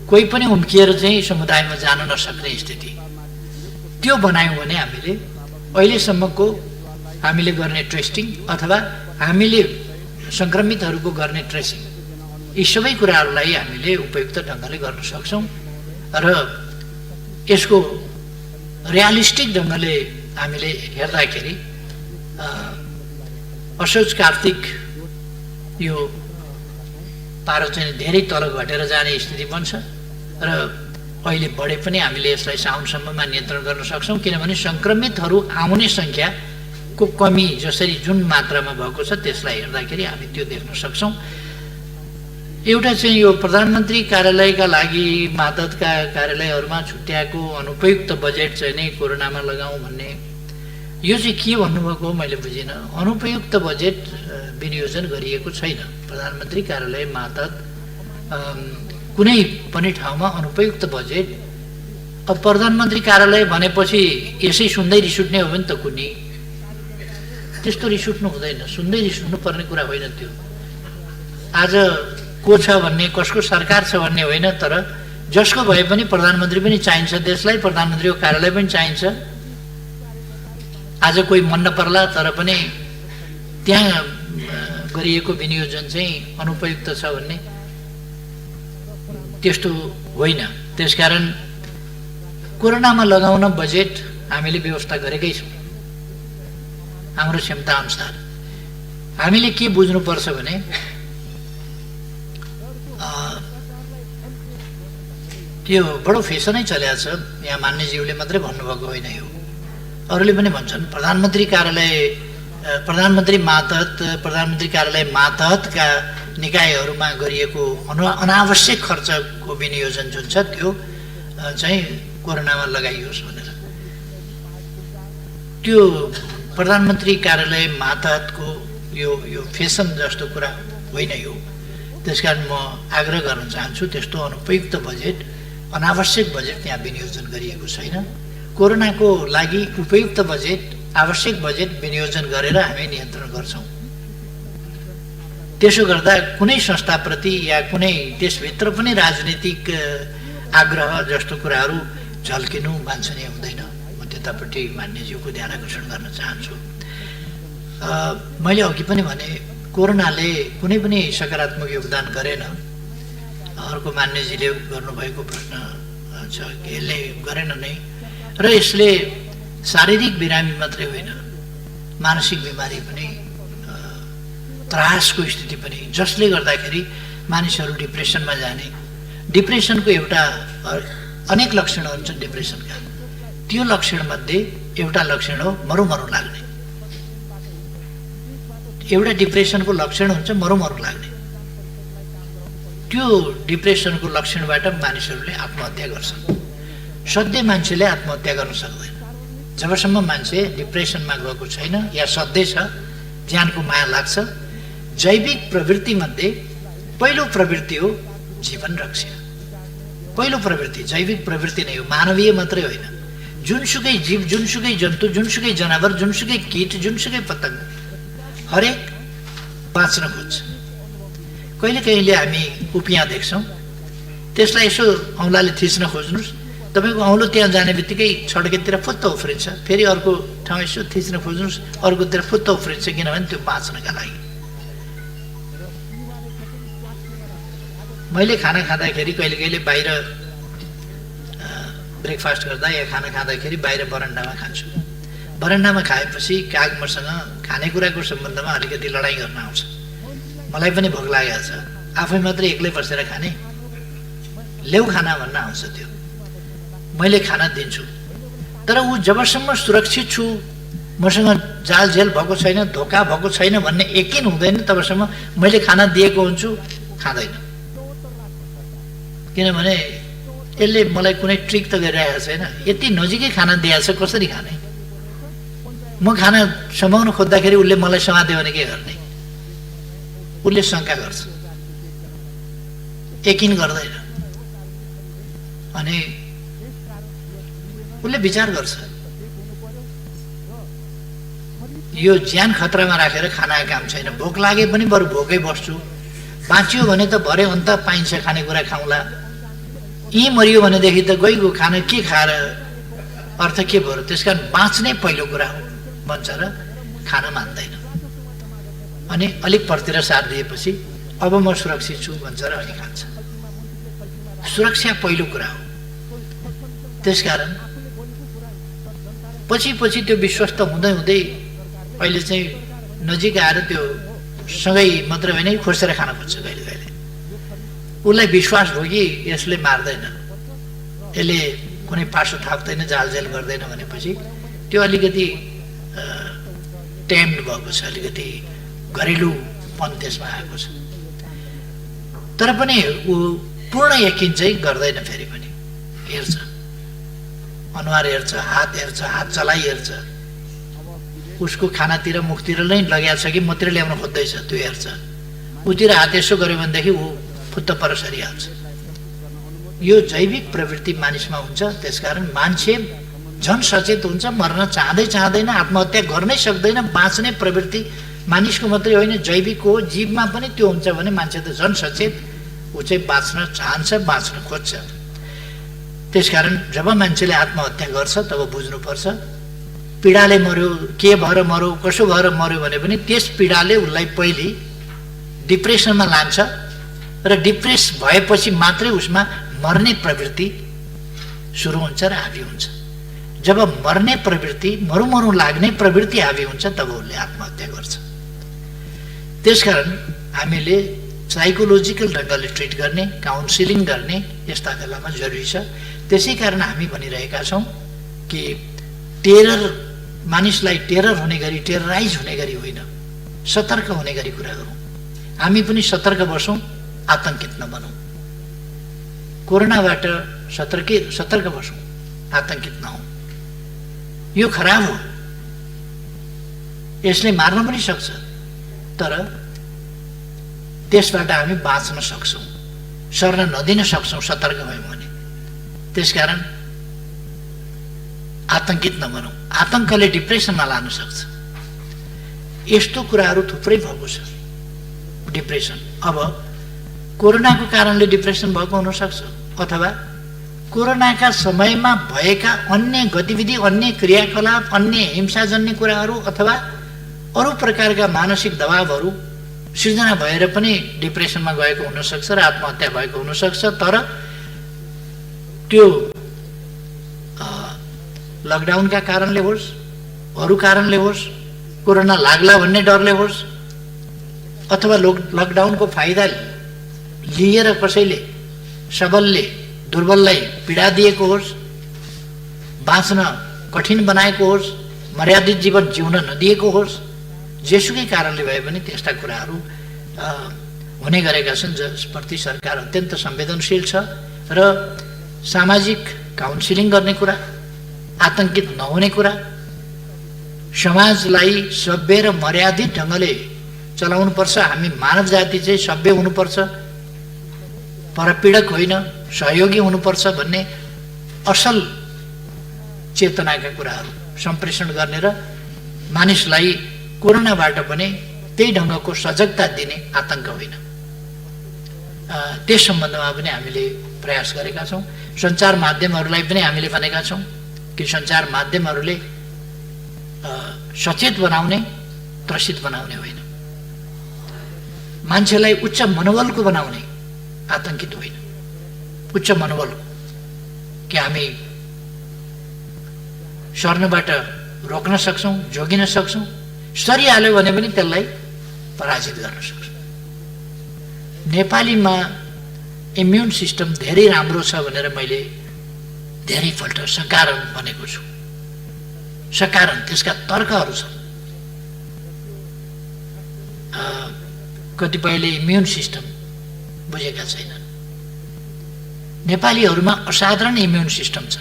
[SPEAKER 1] कोही पनि उम्किएर चाहिँ समुदायमा जान नसक्ने स्थिति, त्यो बनायौँ भने हामीले अहिलेसम्मको हामीले गर्ने टेस्टिङ अथवा हामीले सङ्क्रमितहरूको गर्ने ट्रेसिङ, यी सबै कुराहरूलाई हामीले उपयुक्त ढङ्गले गर्न सक्छौँ र यसको रियालिस्टिक ढङ्गले हामीले हेर्दाखेरि असोज कार्तिक यो पारो चाहिँ धेरै तल घटेर जाने स्थिति बन्छ र अहिले बढे पनि हामीले यसलाई साउनसम्ममा नियन्त्रण गर्न सक्छौँ, किनभने सङ्क्रमितहरू आउने सङ्ख्याको कमी जसरी जुन मात्रामा भएको छ त्यसलाई हेर्दाखेरि हामी त्यो देख्न सक्छौँ। एउटा चाहिँ यो प्रधानमन्त्री कार्यालयका लागि मातहतका कार्यालयहरूमा छुट्याएको अनुपयुक्त बजेट चाहिँ नै कोरोनामा लगाउँ भन्ने यो चाहिँ के भन्नुभएको मैले बुझिनँ। अनुपयुक्त बजेट विनियोजन गरिएको छैन। प्रधानमन्त्री कार्यालय मातहत कुनै पनि ठाउँमा अनुपयुक्त बजेट, अब प्रधानमन्त्री कार्यालय भनेपछि यसै सुन्दै रिस उठ्ने हो भने त कुनै त्यस्तो रिस उठ्नु हुँदैन, सुन्दै रिस उठ्नु पर्ने कुरा होइन त्यो। आज को छ भन्ने, कसको सरकार छ भन्ने होइन, तर जसको भए पनि प्रधानमन्त्री पनि चाहिन्छ देशलाई, प्रधानमन्त्रीको कार्यालय पनि चाहिन्छ। आज कोही मन नपर्ला तर पनि त्यहाँ गरिएको विनियोजन चाहिँ अनुपयुक्त छ भन्ने त्यस्तो होइन। त्यसकारण कोरोनामा लगाउन बजेट हामीले व्यवस्था गरेकै छौँ हाम्रो क्षमता अनुसार। हामीले के बुझ्नुपर्छ भने त्यो बडो फेसनै चलेको छ। यहाँ मान्यज्यूले मात्रै भन्नुभएको होइन, यो अरूले पनि भन्छन्। प्रधानमन्त्री कार्यालय मातहतका निकायहरूमा गरिएको अनावश्यक खर्चको विनियोजन जुन छ त्यो चाहिँ कोरोनामा लगाइयोस् भनेर। त्यो प्रधानमन्त्री कार्यालय मातहतको यो फेसन जस्तो कुरा होइन यो। त्यसकारण म आग्रह गर्न चाहन्छु त्यस्तो अनुपयुक्त बजेट, अनावश्यक बजेट त्यहाँ विनियोजन गरिएको छैन। कोरोनाको लागि उपयुक्त बजेट, आवश्यक बजेट विनियोजन गरेर हामी नियन्त्रण गर्छौँ। त्यसो गर्दा कुनै संस्थाप्रति या कुनै देशभित्र पनि राजनीतिक आग्रह जस्तो कुराहरू झल्किनु वाञ्छनीय हुँदैन। म त्यतापट्टि मान्यज्यूको ध्यान आकर्षण गर्न चाहन्छु। मैले अघि पनि भने कोरोनाले कुनै पनि सकारात्मक योगदान गरेन। अर्को मान्यजीले गर्नुभएको प्रश्न छ कि यसले गरेन नै, र यसले शारीरिक बिरामी मात्रै होइन, मानसिक बिमारी पनि, त्रासको स्थिति पनि, जसले गर्दाखेरि मानिसहरू डिप्रेसनमा जाने। डिप्रेसनको अनेक लक्षणहरू हुन्छन् डिप्रेसनका। त्यो लक्षणमध्ये एउटा लक्षण हो मरुमरु लाग्ने। एउटा डिप्रेसनको लक्षण हुन्छ मरुमरु लाग्ने। त्यो डिप्रेसनको लक्षणबाट मानिसहरूले आत्महत्या गर्छन्। सधैँ मान्छेले आत्महत्या गर्न सक्दैन जबसम्म मान्छे डिप्रेसनमा गएको छैन या सधैँ छ, ज्यानको माया लाग्छ। जैविक प्रवृत्ति मध्ये पहिलो प्रवृत्ति हो जीवन रक्षा। पहिलो प्रवृत्ति जैविक प्रवृत्ति नै हो, मानवीय मात्रै होइन। जुनसुकै जीव, जुनसुकै जन्तु, जुनसुकै जनावर, जुनसुकै कीट, जुनसुकै पतंग हरेक बाँच्न खोज्छ। कहिले कहिले हामी उपियाँ देख्छौँ, त्यसलाई यसो औँलाले थिच्न खोज्नुहोस्, तपाईँको औँलो त्यहाँ जाने बित्तिकै छड्केतिर फुत्त उफ्रिन्छ। फेरि अर्को ठाउँ यसो थिच्न खोज्नुहोस्, अर्कोतिर फुत्त उफ्रिन्छ, किनभने त्यो बाँच्नका लागि। मैले खाना खाँदाखेरि कहिले कहिले बाहिर ब्रेकफास्ट गर्दा या खाना खाँदाखेरि बाहिर बरन्डामा खान्छु। बरन्डामा खाएपछि काग मसँग खानेकुराको सम्बन्धमा अलिकति लडाइँ गर्न आउँछ। मलाई पनि भोक लागेको छ, आफै मात्रै एक्लै बसेर खाने, ल्याउ खाना भन्न आउँछ। त्यो मैले खाना दिन्छु, तर ऊ जबसम्म सुरक्षित छु, मसँग जालझेल भएको छैन, धोका भएको छैन भन्ने यकिन हुँदैन, तबसम्म मैले खाना दिएको हुन्छु, खाँदैन। किनभने यसले मलाई कुनै ट्रिक त गरिरहेको छैन, यति नजिकै खाना दिएको छ, कसरी खाने? म खाना समाउन खोज्दाखेरि उसले मलाई समात्यो भने के गर्ने? उसले शङ्का गर्छ, यकिन गर्दैन। अनि उसले विचार गर्छ, यो ज्यान खतरामा राखेर खानाको काम छैन। भोक लागे पनि बरु भोकै बस्छु, बाँचियो भने त भरे अन्त पाइन्छ खानेकुरा खाउँला। यहीँ मरियो भनेदेखि त गइगयो, खाना के खाएर अर्थ के भयो? त्यसकारण बाँच्ने पहिलो कुरा हो भन्छ र खाना मान्दैन। अनि अलिक परतिर साथ दिएपछि अब म सुरक्षित छु भन्छ र अनि खान्छ। सुरक्षा पहिलो कुरा हो। त्यसकारण पछि पछि त्यो विश्वस्त हुँदै हुँदै अहिले चाहिँ नजिक आएर त्यो सँगै मात्रै होइन, खोसेर खान खोज्छ। कहिले कहिले उसलाई विश्वास भयो कि यसले मार्दैन, यसले कुनै पासो थाप्दैन, जालझेल गर्दैन भनेपछि त्यो अलिकति टेम्ड भएको छ, अलिकति घरेलुपन त्यसमा आएको छ। तर पनि ऊ पूर्ण यकिन चाहिँ गर्दैन। फेरि पनि हेर्छ, अनुहार हेर्छ, हात हेर्छ, हात चलाइ हेर्छ, उसको खानातिर मुखतिर नै लगाएको छ कि मात्रै ल्याउन खोज्दैछ त्यो हेर्छ। उतिर हात यसो गर्यो भनेदेखि ऊ फुत्त पर सरिहाल्छ। यो जैविक प्रवृत्ति मानिसमा हुन्छ। त्यसकारण मान्छे झन् सचेत हुन्छ, मर्न चाहँदैन, आत्महत्या गर्नै सक्दैन। बाँच्ने प्रवृत्ति मानिसको मात्रै होइन, जैविक हो, जीवमा पनि त्यो हुन्छ भने मान्छे त झन् सचेत, ऊ चाहिँ बाँच्न चाहन्छ, बाँच्न खोज्छ। त्यसकारण जब मान्छेले आत्महत्या गर्छ तब बुझ्नुपर्छ पीडाले मर्यो, के भएर मर्यो, कसो भएर मर्यो भने पनि त्यस पीडाले उसलाई पहिले डिप्रेसनमा लान्छ र डिप्रेस भएपछि मात्रै उसमा मर्ने प्रवृत्ति सुरु हुन्छ र हाबी हुन्छ। जब मर्ने प्रवृत्ति, मरु लाग्ने प्रवृत्ति हाबी हुन्छ तब उसले आत्महत्या गर्छ। त्यसकारण हामीले साइकोलोजिकल ढङ्गले ट्रिट गर्ने, काउन्सिलिङ गर्ने यस्ता बेलामा जरुरी छ। त्यसै कारण हामी भनिरहेका छौँ कि टेरर, मानिसलाई टेरर हुने गरी, टेरराइज हुने गरी होइन, सतर्क हुने गरी कुरा गरौँ। हामी पनि सतर्क बसौँ, आतंकित नबनौँ। कोरोनाबाट सतर्क बसौँ, आतंकित नहौँ। यो खराब हो, यसले मार्न पनि सक्छ, तर त्यसबाट हामी बाँच्न सक्छौँ, सर्न नदिन सक्छौँ सतर्क भयौँ भने। त्यसकारण आतंकित नबनौँ। आतंकले डिप्रेसनमा लान सक्छ। यस्तो कुराहरू थुप्रै भएको छ। डिप्रेसन, अब कोरोनाको कारणले डिप्रेसन भएको हुनसक्छ, अथवा कोरोनाका समयमा भएका अन्य गतिविधि, अन्य क्रियाकलाप, अन्य हिंसाजन्य कुराहरू अथवा अरू प्रकारका मानसिक दबावहरू सृजना भएर पनि डिप्रेसनमा गएको हुनसक्छ र आत्महत्या भएको हुनसक्छ। तर त्यो लकडाउनका कारणले होस्, अरू कारणले होस्, कोरोना लाग्ला भन्ने डरले होस्, अथवा लकडाउनको फाइदा लिएर कसैले सबलले दुर्बललाई पीडा दिएको होस्, बाँच्न कठिन बनाएको होस्, मर्यादित जीवन जिउन नदिएको होस्, जेसुकै कारणले भए पनि त्यस्ता कुराहरू हुने गरेका छन् जसप्रति सरकार अत्यन्त संवेदनशील छ। र सामाजिक काउन्सिलिङ गर्ने कुरा, आतंकित नहुने कुरा, समाजलाई सभ्य र मर्यादित ढङ्गले चलाउनुपर्छ। हामी मानव जाति चाहिँ सभ्य हुनुपर्छ, परपीडक होइन, सहयोगी हुनुपर्छ भन्ने असल चेतनाका कुराहरू सम्प्रेषण गर्ने र मानिसलाई कोरोनाबाट पनि त्यही ढङ्गको सजगता दिने, आतंक होइन। त्यस सम्बन्धमा पनि हामीले प्रयास गरेका छौँ। सञ्चार माध्यमहरूलाई पनि हामीले भनेका छौँ कि सञ्चार माध्यमहरूले सचेत बनाउने, त्रसित बनाउने होइन, मान्छेलाई उच्च मनोबलको बनाउने, आतंकित होइन, उच्च मनोबलको, कि हामी सर्नबाट रोक्न सक्छौँ, जोगिन सक्छौँ, सरिहाल्यो भने पनि त्यसलाई पराजित गर्न सक्छौँ। नेपालीमा इम्युन सिस्टम धेरै राम्रो छ भनेर मैले धेरैपल्ट सकारण भनेको छु। सकारण, त्यसका तर्कहरू छन्। कतिपयले इम्युन सिस्टम बुझेका छैनन्। नेपालीहरूमा असाधारण इम्युन सिस्टम छ।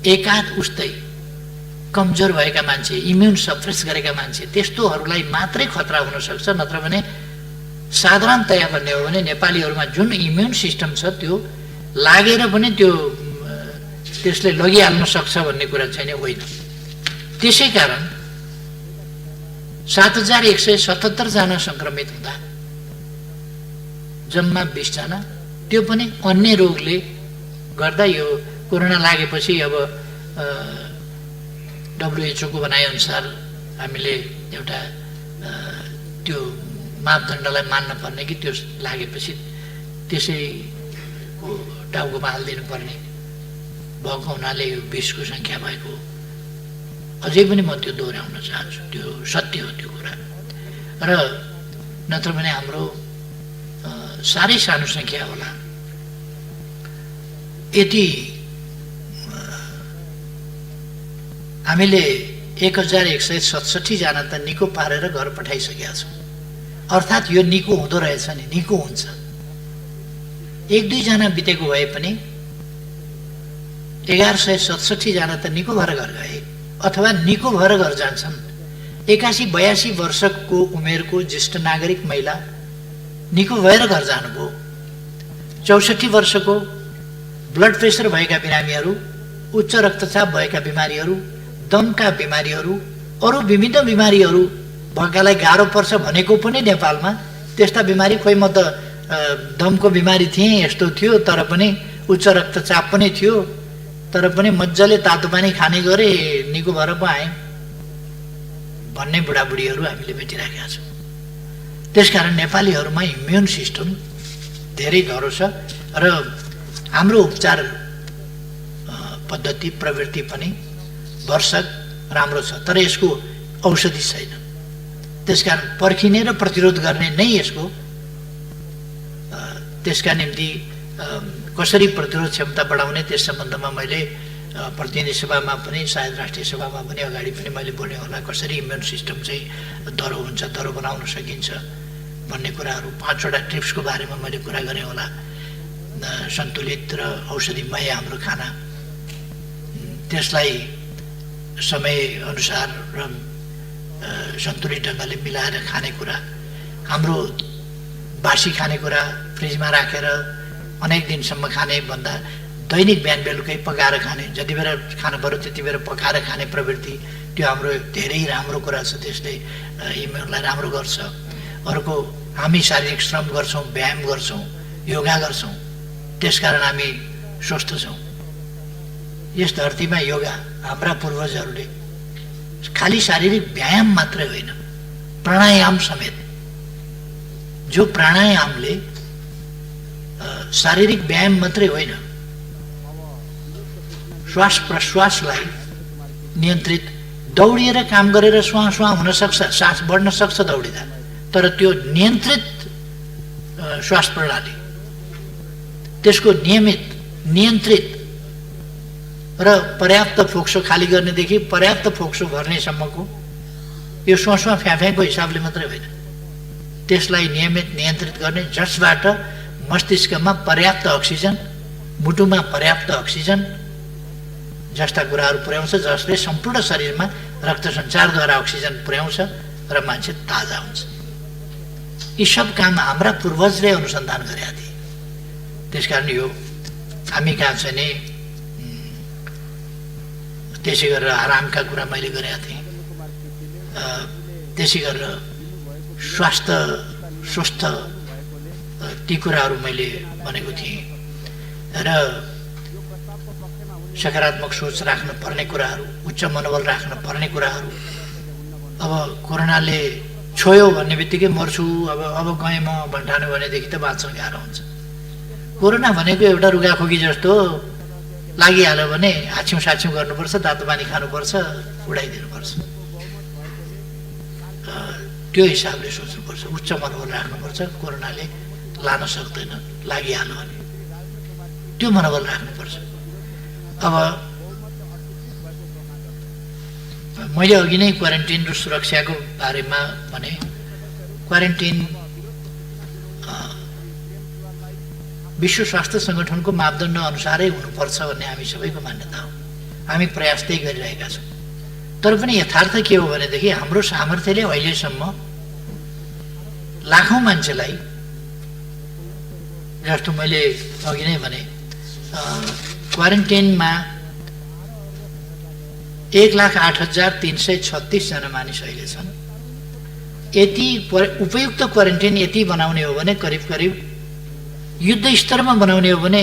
[SPEAKER 1] एकाध उस्तै कमजोर भएका मान्छे, इम्युन सप्रेस गरेका मान्छे, त्यस्तोहरूलाई मात्रै खतरा हुन सक्छ। नत्र भने साधारणतया भन्ने हो भने नेपालीहरूमा जुन इम्युन सिस्टम छ त्यो लागेर पनि त्यसले लगिहाल्न सक्छ भन्ने कुरा चाहिँ होइन। त्यसै कारण 7177 जना संक्रमित हुँदा जम्मा 20 जना, त्यो पनि अन्य रोगले गर्दा। यो कोरोना लागेपछि अब WHO को भनाइअनुसार हामीले एउटा त्यो मापदण्डलाई मान्न पर्ने कि त्यो लागेपछि त्यसैको टाउकोमा हालिदिनु पर्ने भएको हुनाले यो 20 को सङ्ख्या भएको। अझै पनि म त्यो दोहोऱ्याउन चाहन्छु, त्यो सत्य हो त्यो कुरा। र नत्र भने हाम्रो साह्रै सानो सङ्ख्या होला। यति हामीले 1167 जना त निको पारेर घर पठाइसकेका छौँ। अर्थात् यो निको हुँदो रहेछ नि, निको हुन्छ। 1-2 जना बितेको भए पनि 1167 जना त निको भएर घर गए, अथवा निको भएर घर जान्छन्। 81-82 वर्षको उमेरको ज्येष्ठ नागरिक महिला निको भएर घर जानुभयो। 64 वर्षको ब्लड प्रेसर भएका बिरामीहरू, उच्च रक्तचाप भएका बिमारीहरू, दमका बिमारीहरू, अरू विभिन्न बिमारीहरू भएकालाई गाह्रो पर्छ भनेको पनि नेपालमा त्यस्ता बिमारी, खोइ म त दमको बिमारी थिएँ, यस्तो थियो, तर पनि उच्च रक्तचाप पनि थियो, तर पनि मजाले तातो पानी खाने गरे, निको भएर पो आएँ भन्ने बुढाबुढीहरू हामीले भेटिरहेका छौँ। त्यसकारण नेपालीहरूमा इम्युन सिस्टम धेरै गह्रो छ र हाम्रो उपचार पद्धति प्रवृत्ति पनि भरसक राम्रो छ, तर यसको औषधि छैन। त्यसकारण पर्खिने र प्रतिरोध गर्ने नै यसको, त्यसका निम्ति कसरी प्रतिरोध क्षमता बढाउने त्यस सम्बन्धमा मैले प्रतिनिधि सभामा पनि, सायद राष्ट्रिय सभामा पनि अगाडि पनि मैले बोलेँ होला, कसरी इम्युन सिस्टम चाहिँ दह्रो हुन्छ, दह्रो बनाउन सकिन्छ भन्ने कुराहरू 5वटा टिप्सको बारेमा मैले कुरा गरेँ होला। सन्तुलित र औषधिमय हाम्रो खाना, त्यसलाई समयअनुसार र सन्तुलित ढङ्गले मिलाएर खानेकुरा, हाम्रो बासी खानेकुरा फ्रिजमा राखेर अनेक दिनसम्म खाने भन्दा दैनिक बिहान बेलुकै पकाएर खाने, जति बेला खानु पऱ्यो त्यति बेला पकाएर खाने प्रवृत्ति, त्यो हाम्रो धेरै राम्रो कुरा छ। त्यसले इम्युनलाई राम्रो गर्छ। अर्को, हामी शारीरिक श्रम गर्छौँ, व्यायाम गर्छौँ, योगा गर्छौँ, त्यसकारण हामी स्वस्थ छौँ। यस धरतीमा योगा हाम्रा पूर्वजहरूले खालि शारीरिक व्यायाम मात्रै होइन, प्राणायाम समेत, जो प्राणायामले शारीरिक व्यायाम मात्रै होइन, श्वास प्रश्वासलाई नियन्त्रित, दौडिएर काम गरेर श्वास हुन सक्छ, सास बढ्न सक्छ दौडिँदा, तर त्यो नियन्त्रित श्वास प्रणाली, त्यसको नियमित, नियन्त्रित र पर्याप्त फोक्सो खाली गर्नेदेखि पर्याप्त फोक्सो भर्नेसम्मको यो श्वासमा फ्याफ्याको हिसाबले मात्रै होइन, त्यसलाई नियमित नियन्त्रित गर्ने, जसबाट मस्तिष्कमा पर्याप्त अक्सिजन, मुटुमा पर्याप्त अक्सिजन जस्ता कुराहरू पुर्याउँछ, जसले सम्पूर्ण शरीरमा रक्त सञ्चारद्वारा अक्सिजन पुर्याउँछ र मान्छे ताजा हुन्छ। यी सब काम हाम्रा पूर्वजले अनुसन्धान गरेका थिए। त्यसकारण यो हामी कहाँ चाहिँ नि त्यसै गरेर आरामका कुरा मैले गरेका थिएँ, त्यसै गरेर स्वास्थ्य स्वस्थ ती कुराहरू मैले भनेको थिएँ र सकारात्मक सोच राख्न पर्ने कुराहरू, उच्च मनोबल राख्न पर्ने कुराहरू। अब कोरोनाले छोयो भन्ने बित्तिकै मर्छु, अब गएँ म भन्ठाने भनेदेखि त बाँच्न गाह्रो हुन्छ। कोरोना भनेको एउटा रुगाखोकी जस्तो लागिहाल्यो भने हाछ्यौँ साछ्यौँ गर्नुपर्छ, तातो पानी खानुपर्छ, उडाइदिनुपर्छ। त्यो हिसाबले सोच्नुपर्छ, उच्च मनोबल राख्नुपर्छ। कोरोनाले लान सक्दैन, लागिहाल्यो भने त्यो मनोबल राख्नुपर्छ। अब मैले अघि नै क्वारेन्टिन र सुरक्षाको बारेमा भने, क्वारेन्टिन विश्व स्वास्थ्य सङ्गठनको मापदण्ड अनुसारै हुनुपर्छ भन्ने हामी सबैको मान्यता हो। हामी प्रयास त्यही गरिरहेका छौँ। तर पनि यथार्थ के हो भनेदेखि हाम्रो सामर्थ्यले अहिलेसम्म लाखौँ मान्छेलाई, जस्तो मैले अघि नै भने, क्वारेन्टिनमा 1,08,336 जना मानिस अहिले छन्। यति उपयुक्त क्वारेन्टिन यति बनाउने हो भने, करिब करिब युद्ध स्तरमा बनाउने हो भने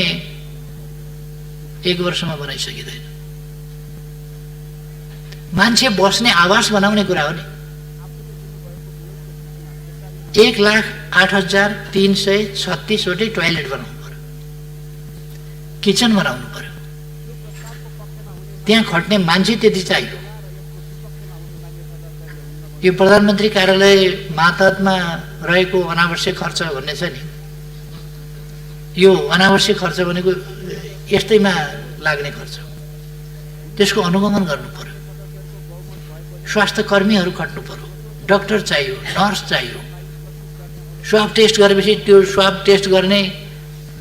[SPEAKER 1] 1 वर्षमा बनाइसकिँदैन। मान्छे बस्ने आवास बनाउने कुरा हो नि। 1,08,336 वटै टोयलेट बनाउनु पर्यो, किचन बनाउनु पर्यो, त्यहाँ खट्ने मान्छे त्यति चाहियो। यो प्रधानमन्त्री कार्यालय मातहतमा रहेको अनावश्यक खर्च भन्ने छ नि, यो अनावश्यक खर्च भनेको यस्तैमा लाग्ने खर्च हो। त्यसको अनुगमन गर्नु पर्यो, स्वास्थ्य कर्मीहरू खट्नु पर्यो, डाक्टर चाहियो, नर्स चाहियो। स्वाब टेस्ट गरेपछि त्यो स्वाब टेस्ट गर्ने,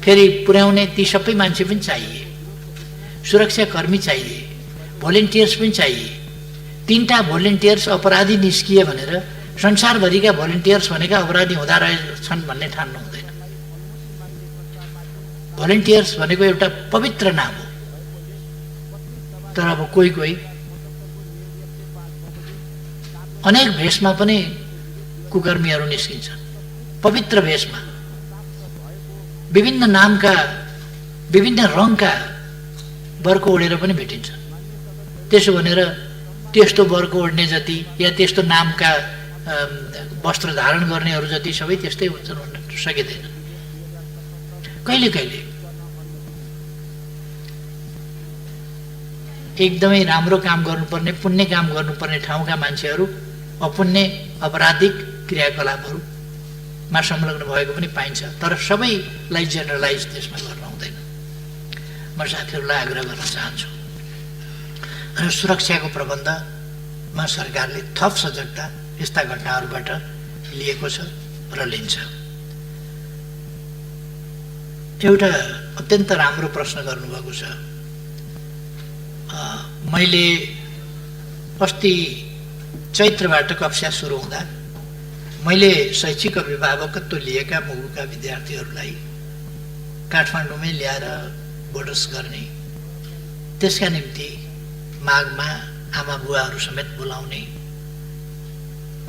[SPEAKER 1] फेरि पुर्याउने ती सबै मान्छे पनि चाहिए, सुरक्षा कर्मी चाहिए, भोलिन्टियर्स पनि चाहिए। 3टा भोलिन्टियर्स अपराधी निस्किए भनेर संसारभरिका भोलिन्टियर्स भनेका अपराधी हुँदा रहेछन् भन्ने ठान्नु हुँदैन। भोलिन्टियर्स भनेको एउटा पवित्र नाम हो, तर अब कोही कोही अनेक भेषमा पनि कुकर्मीहरू निस्किन्छन्। पवित्र भेषमा विभिन्न नामका विभिन्न रङका बर्को ओढेर पनि भेटिन्छ। त्यसो भनेर त्यस्तो बर्को ओढ्ने जति या त्यस्तो नामका वस्त्र धारण गर्नेहरू जति सबै त्यस्तै हुन्छन् भन्न सकिँदैन। कहिले कहिले एकदमै राम्रो काम गर्नुपर्ने पुण्य काम गर्नुपर्ने ठाउँका मान्छेहरू अपुण्य अपराधिक क्रियाकलापहरूमा संलग्न भएको पनि पाइन्छ, तर सबैलाई जेनरलाइज त्यसमा गर्न हुँदैन। म साथीहरूलाई आग्रह गर्न चाहन्छु र सुरक्षाको प्रबन्धमा सरकारले थप सजगता यस्ता घटनाहरूबाट लिएको छ र लिन्छ। एउटा अत्यन्त राम्रो प्रश्न गर्नुभएको छ। मैले अस्ति चैत्रबाट कक्षा सुरु हुँदा मैले शैक्षिक अभिभावकत्व लिएका मुलुकका विद्यार्थीहरूलाई काठमाडौँमै ल्याएर बोर्डर्स गर्ने, त्यसका निम्ति माघमा आमा बुवाहरू समेत बोलाउने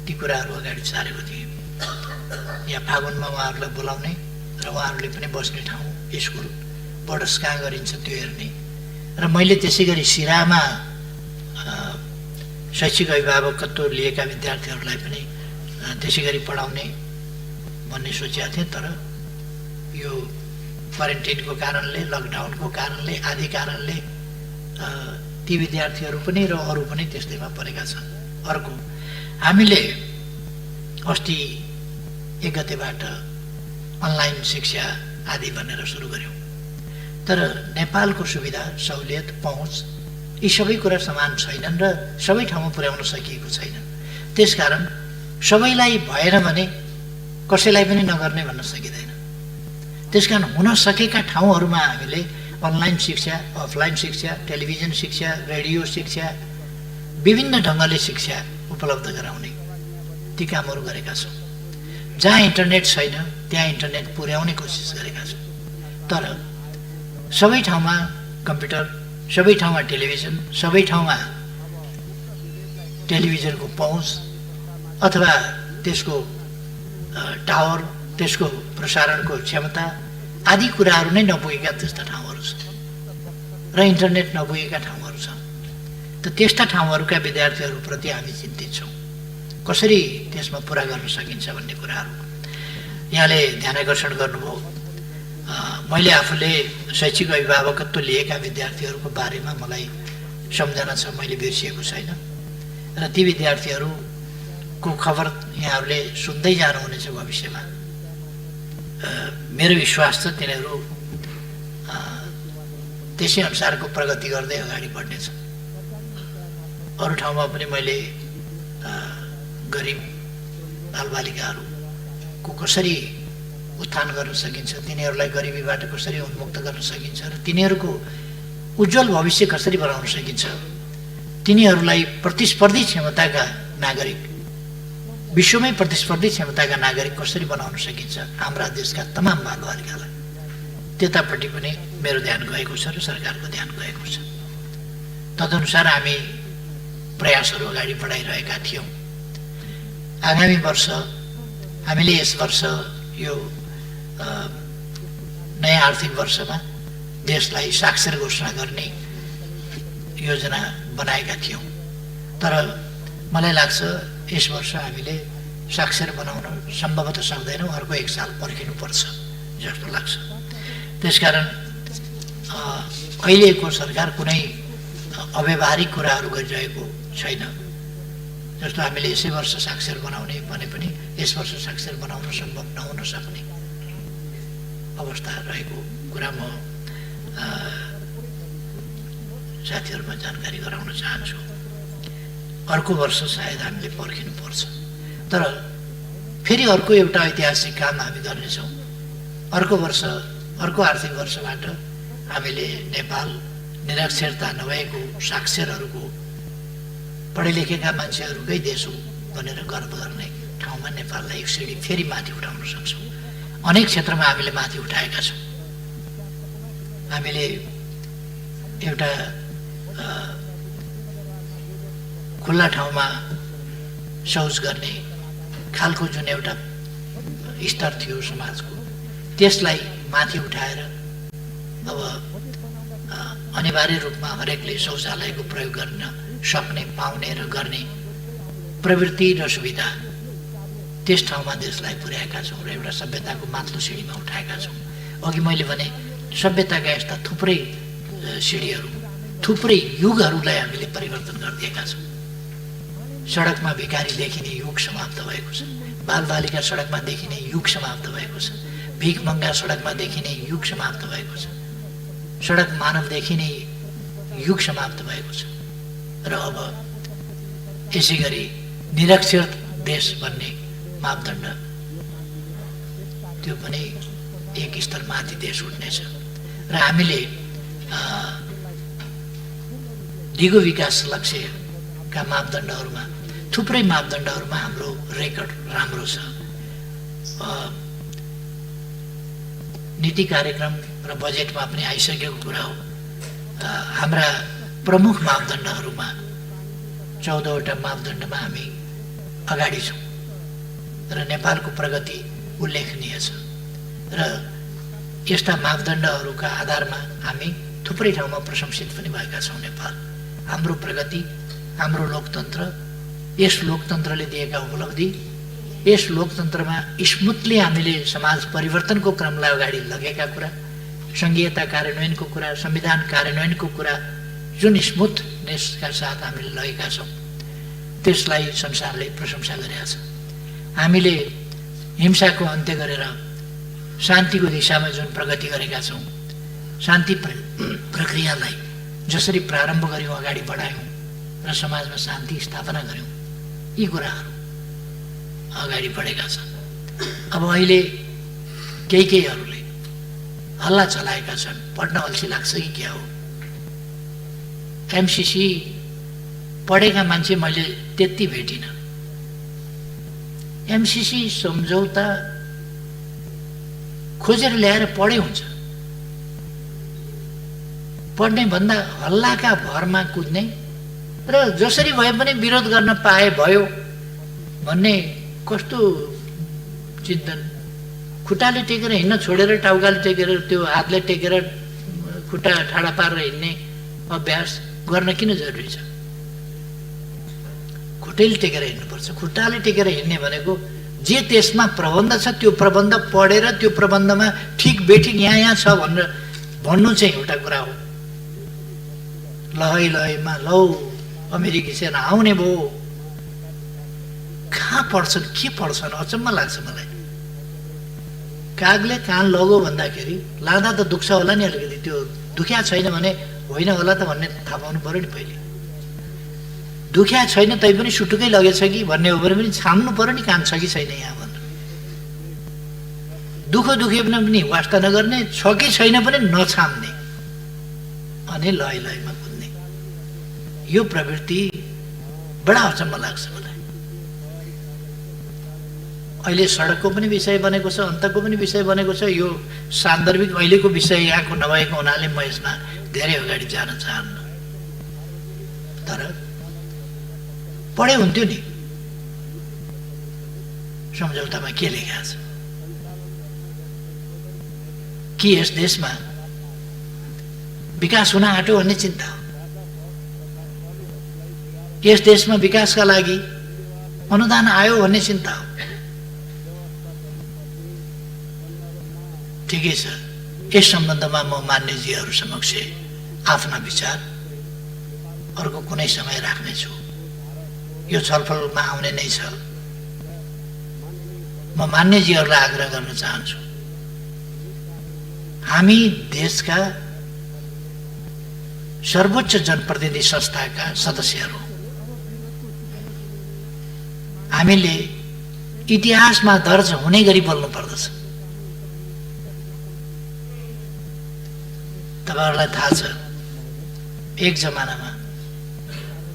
[SPEAKER 1] ती कुराहरू अगाडि सारेको थिएँ। या फागुनमा उहाँहरूलाई बोलाउने र उहाँहरूले पनि बस्ने ठाउँ स्कुल बोर्डर्स कहाँ गरिन्छ त्यो हेर्ने, र मैले त्यसै गरी सिरामा शैक्षिक अभिभावकत्व लिएका विद्यार्थीहरूलाई पनि त्यसै गरी पढाउने भन्ने सोचेका थिएँ। तर यो क्वारेन्टाइनको कारणले, लकडाउनको कारणले, आदि कारणले ती विद्यार्थीहरू पनि र अरू पनि त्यस्तैमा परेका छन्। अर्को, हामीले अस्ति 1 गतेबाट अनलाइन शिक्षा आदि भनेर सुरु गर्यौँ, तर नेपालको सुविधा, सहुलियत, पहुँच यी सबै कुरा समान छैनन् र सबै ठाउँमा पुर्याउन सकिएको छैन। त्यसकारण सबैलाई भएन भने कसैलाई पनि नगर्ने भन्न सकिँदैन। त्यसकारण हुन सकेका ठाउँहरूमा हामीले अनलाइन शिक्षा, अफलाइन शिक्षा, टेलिभिजन शिक्षा, रेडियो शिक्षा, विभिन्न ढङ्गले शिक्षा उपलब्ध गराउने ती कामहरू गरेका छौँ। जहाँ इन्टरनेट छैन त्यहाँ इन्टरनेट पुर्याउने कोसिस गरेका छौँ। तर सबै ठाउँमा कम्प्युटर, सबै ठाउँमा टेलिभिजन, सबै ठाउँमा टेलिभिजनको पहुँच अथवा त्यसको टावर, त्यसको प्रसारणको क्षमता आदि कुराहरू नै नपुगेका त्यस्ता ठाउँहरू छन् र इन्टरनेट नपुगेका ठाउँहरू छन्। त त्यस्ता ठाउँहरूका विद्यार्थीहरूप्रति हामी चिन्तित छौँ। कसरी त्यसमा पुरा गर्न सकिन्छ भन्ने कुराहरू यहाँले ध्यान आकर्षण गर्नुभयो। मैले आफूले शैक्षिक अभिभावकत्व लिएका विद्यार्थीहरूको बारेमा मलाई सम्झना छ, मैले बिर्सिएको छैन र ती विद्यार्थीहरूको खबर यहाँहरूले सुन्दै जानुहुनेछ भविष्यमा। मेरो विश्वास छ तिनीहरू त्यसै अनुसारको प्रगति गर्दै अगाडि बढ्नेछ। अरू ठाउँमा पनि मैले गरिब बालबालिकाहरूको कसरी उत्थान गर्न सकिन्छ, तिनीहरूलाई गरिबीबाट कसरी उन्मुक्त गर्न सकिन्छ र तिनीहरूको उज्जवल भविष्य कसरी बनाउन सकिन्छ, तिनीहरूलाई प्रतिस्पर्धी क्षमताका नागरिक, विश्वमै प्रतिस्पर्धी क्षमताका नागरिक कसरी बनाउन सकिन्छ हाम्रा देशका तमाम बालबालिकालाई, त्यतापट्टि पनि मेरो ध्यान गएको छ र सरकारको ध्यान गएको छ। तदनुसार हामी प्रयासहरू अगाडि बढाइरहेका थियौँ। आगामी वर्ष हामीले यस वर्ष यो नयाँ आर्थिक वर्षमा देशलाई साक्षर घोषणा गर्ने योजना बनाएका थियौँ, तर मलाई लाग्छ यस वर्ष हामीले साक्षर बनाउन सम्भवतः सक्दैनौँ। अर्को 1 साल पर्खिनुपर्छ जस्तो लाग्छ। त्यसकारण अहिलेको सरकार कुनै अव्यावहारिक कुराहरू गरिरहेको छैन। जस्तो हामीले यसै वर्ष साक्षर बनाउने भने पनि यस वर्ष साक्षर बनाउन सम्भव नहुन सक्ने अवस्था रहेको कुरा म साथीहरूमा जानकारी गराउन चाहन्छु। अर्को वर्ष सायद हामीले पर्खिनुपर्छ, तर फेरि अर्को एउटा ऐतिहासिक काम हामी गर्नेछौँ। अर्को वर्ष, अर्को आर्थिक वर्षबाट हामीले नेपाल निरक्षरता नभएको साक्षरहरूको पढे लेखेका मान्छेहरूकै देश हो भनेर गर्व गर्ने ठाउँमा नेपाललाई एक सिडी फेरि माथि उठाउन सक्छौँ। अनेक क्षेत्रमा हामीले माथि उठाएका छौँ। हामीले एउटा खुल्ला ठाउँमा शौच गर्ने खालको जुन एउटा स्तर थियो समाजको, त्यसलाई माथि उठाएर अब अनिवार्य रूपमा हरेकले शौचालयको प्रयोग गर्न सक्ने, पाउने र गर्ने प्रवृत्ति र सुविधा त्यस ठाउँमा देशलाई पुर्याएका छौँ र एउटा सभ्यताको माथिल्लो सिँढीमा उठाएका छौँ। अघि मैले भने सभ्यताका यस्ता थुप्रै सिँढीहरू, थुप्रै युगहरूलाई हामीले परिवर्तन गरिदिएका छौँ। सडकमा भिखारी देखिने युग समाप्त भएको छ। बालबालिका सडकमा देखिने युग समाप्त भएको छ। भिखमङ्गा सडकमा देखिने युग समाप्त भएको छ। सडक मानव देखिने युग समाप्त भएको छ र अब यसै गरी निरक्षर देश भन्ने मापदण्ड त्यो पनि एक स्तर माथि देश उठ्नेछ र हामीले दिगो विकास लक्ष्यका मापदण्डहरूमा, थुप्रै मापदण्डहरूमा हाम्रो रेकर्ड राम्रो छ। नीति कार्यक्रम र बजेटमा पनि आइसकेको कुरा हो। हाम्रा प्रमुख मापदण्डहरूमा 14वटा मापदण्डमा हामी अगाडि छौँ र नेपालको प्रगति उल्लेखनीय छ र यस्ता मापदण्डहरूका आधारमा हामी थुप्रै ठाउँमा प्रशंसित पनि भएका छौँ। नेपाल, हाम्रो प्रगति, हाम्रो लोकतन्त्र, यस लोकतन्त्रले दिएका उपलब्धि, यस लोकतन्त्रमा स्मुथली हामीले समाज परिवर्तनको क्रमलाई अगाडि लगेका कुरा, संघीयता कार्यान्वयनको कुरा, संविधान कार्यान्वयनको कुरा जुन स्मुथनेसका साथ हामीले लगेका छौँ त्यसलाई संसारले प्रशंसा गरेका छ। हामीले हिंसाको अन्त्य गरेर शान्तिको दिशामा जुन प्रगति गरेका छौँ, शान्ति प्रक्रियालाई जसरी प्रारम्भ गर्यौँ, अगाडि बढायौँ र समाजमा शान्ति स्थापना गर्यौँ, यी कुराहरू अगाडि बढेका छन्। अब अहिले केहीहरूले हल्ला चलाएका छन्, पढ्न अल्छी लाग्छ कि क्या हो। एमसीसी पढेका मान्छे मैले त्यति भेटिनँ। एमसीसी सम्झौता खोजेर ल्याएर पढे हुन्छ, पढ्ने भन्दा हल्लाका भरमा कुद्ने र जसरी भए पनि विरोध गर्न पाए भयो भन्ने कस्तो चिन्तन। खुट्टाले टेकेर हिँड्न छोडेर टाउकाले टेकेर, त्यो हातले टेकेर खुट्टा ठाडा पारेर हिँड्ने अभ्यास गर्न किन जरुरी छ? खुट्टैले टेकेर हिँड्नुपर्छ। खुट्टाले टेकेर हिँड्ने भनेको जे त्यसमा प्रबन्ध छ त्यो प्रबन्ध पढेर त्यो प्रबन्धमा ठिक बेठिक यहाँ छ भनेर भन्नु चाहिँ एउटा कुरा हो। लहैमा लौ अमेरिकी सेना आउने भयो, कहाँ पढ्छन्, के पढ्छन्, अचम्म लाग्छ मलाई। कागले कान लगो भन्दाखेरि लाँदा त दुख्छ होला नि अलिकति, त्यो दुख्या छैन भने होइन होला त भन्ने थाहा पाउनु पऱ्यो नि पहिले। दुख्या छैन तै पनि सुटुकै लगेछ कि भन्ने हो भने पनि छाम्नु पऱ्यो नि कान छ कि छैन यहाँ भनेर। दुखे पनि वास्ता नगर्ने, छ कि छैन पनि नछाम्ने अनि लयमा कुद्ने, यो प्रवृत्ति बडा अचम्म लाग्छ मलाई। अहिले सडकको पनि विषय बनेको छ, अन्तको पनि विषय बनेको छ। यो सान्दर्भिक अहिलेको विषय यहाँको नभएको हुनाले म यसमा धेरै अगाडि जान चाहन्न, तर पढे हुन्थ्यो नि सम्झौतामा के लेखेको छ कि यस देशमा विकास हुन आँट्यो भन्ने चिन्ता हो। यस देशमा विकासका लागि अनुदान आयो भन्ने चिन्ता हो। ठिकै छ, यस सम्बन्धमा म मान्यजीहरू समक्ष आफ्ना विचार अर्को कुनै समय राख्नेछु। यो छलफलमा आउने नै छ। म मान्यजीहरूलाई आग्रह गर्न चाहन्छु, हामी देशका सर्वोच्च जनप्रतिनिधि संस्थाका सदस्यहरू, हामीले इतिहासमा दर्ज हुने गरी बोल्नु पर्दछ। तपाईँहरूलाई थाहा छ, एक जमानामा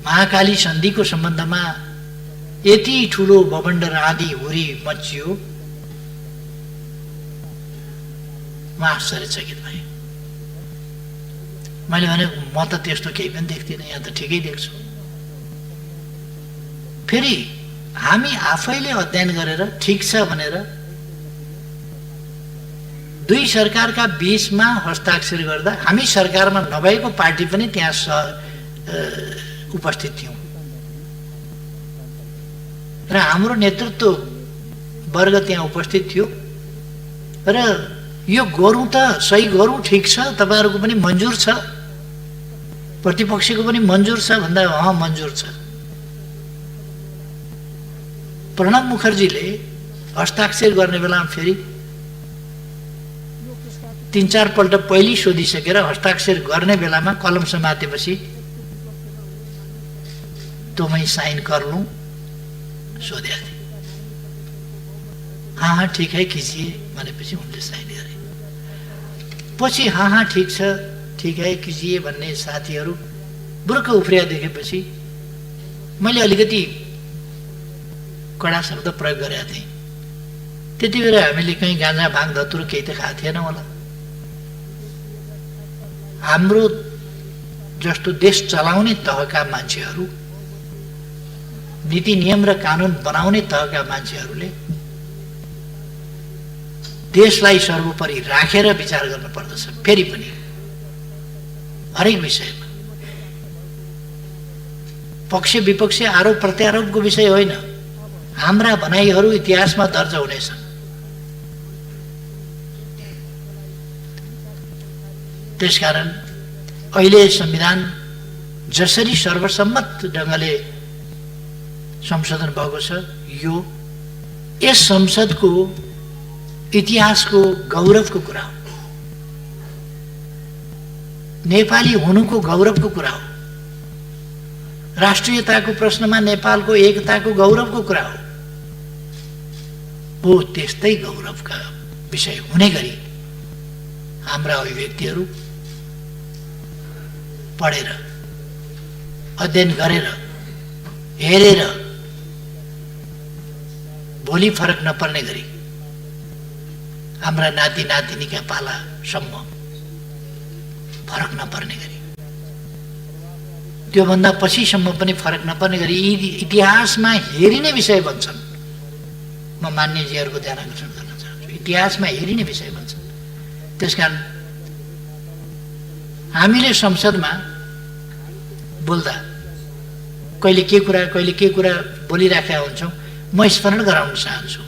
[SPEAKER 1] महाकाली सन्धिको सम्बन्धमा यति ठुलो बबन्डर आदि हुरी मचियो, म आश्चर्यचकित भएँ। मैले भने म त त्यस्तो केही पनि देख्दिनँ, यहाँ त ठिकै देख्छु। फेरि हामी आफैले अध्ययन गरेर ठिक छ भनेर दुई सरकारका बीचमा हस्ताक्षर गर्दा हामी सरकारमा नभएको पार्टी पनि त्यहाँ उपस्थित थियौँ र हाम्रो नेतृत्व वर्ग त्यहाँ उपस्थित थियो र यो गरौँ त, सही गरौँ, ठिक छ, तपाईँहरूको पनि मन्जुर छ, प्रतिपक्षको पनि मन्जुर छ भन्दा मन्जुर छ। प्रणब मुखर्जीले हस्ताक्षर गर्ने बेलामा फेरि 3-4 पल्ट पहिले सोधिसकेर हस्ताक्षर गर्ने बेलामा कलम समातेपछि तो मैं साइन कर लूं, सोधेको थिएँ। हाँ ठीक है कीजिए भनेपछि उनले साइन गरे। पछि हाँ ठीक छ, ठीक है कीजिए भन्ने साथीहरू बुर्क उफ्रिया देखेपछि मैले अलिकति कडा शब्द प्रयोग गरेका थिएँ। त्यति बेला हामीले कहीँ गाँजा भाङ धतुर केही त खाएको थिएन होला। हाम्रो जस्तो देश चलाउने तहका मान्छेहरू, नीति नियम र कानुन बनाउने तहका मान्छेहरूले देशलाई सर्वोपरि राखेर विचार गर्न पर्दछ। फेरि पनि हरेक विषयमा पक्ष विपक्ष आरोप प्रत्यारोपको विषय होइन, हाम्रा भनाइहरू इतिहासमा दर्ज हुनेछन्। त्यसकारण अहिले संविधान जसरी सर्वसम्मत ढङ्गले संशोधन भएको छ, यो यस संसदको इतिहासको गौरवको कुरा हो, नेपाली हुनुको गौरवको कुरा हो, राष्ट्रियताको प्रश्नमा नेपालको एकताको गौरवको कुरा हो। त्यस्तै गौरवका विषय हुने गरी हाम्रा अभिव्यक्तिहरू पढेर, अध्ययन गरेर, हेरेर भोलि फरक नपर्ने गरी हाम्रा नाति नातिनीका पालासम्म फरक नपर्ने गरी, त्योभन्दा पछिसम्म पनि फरक नपर्ने गरी यी इतिहासमा हेरिने विषय बन्छन्। म मान्यजीहरूको ध्यान आकर्षण गर्न चाहन्छु, इतिहासमा हेरिने विषय बन्छन्। त्यसकारण हामीले संसदमा बोल्दा कहिले के कुरा बोलिराखेका हुन्छौँ। म स्मरण गराउन चाहन्छु,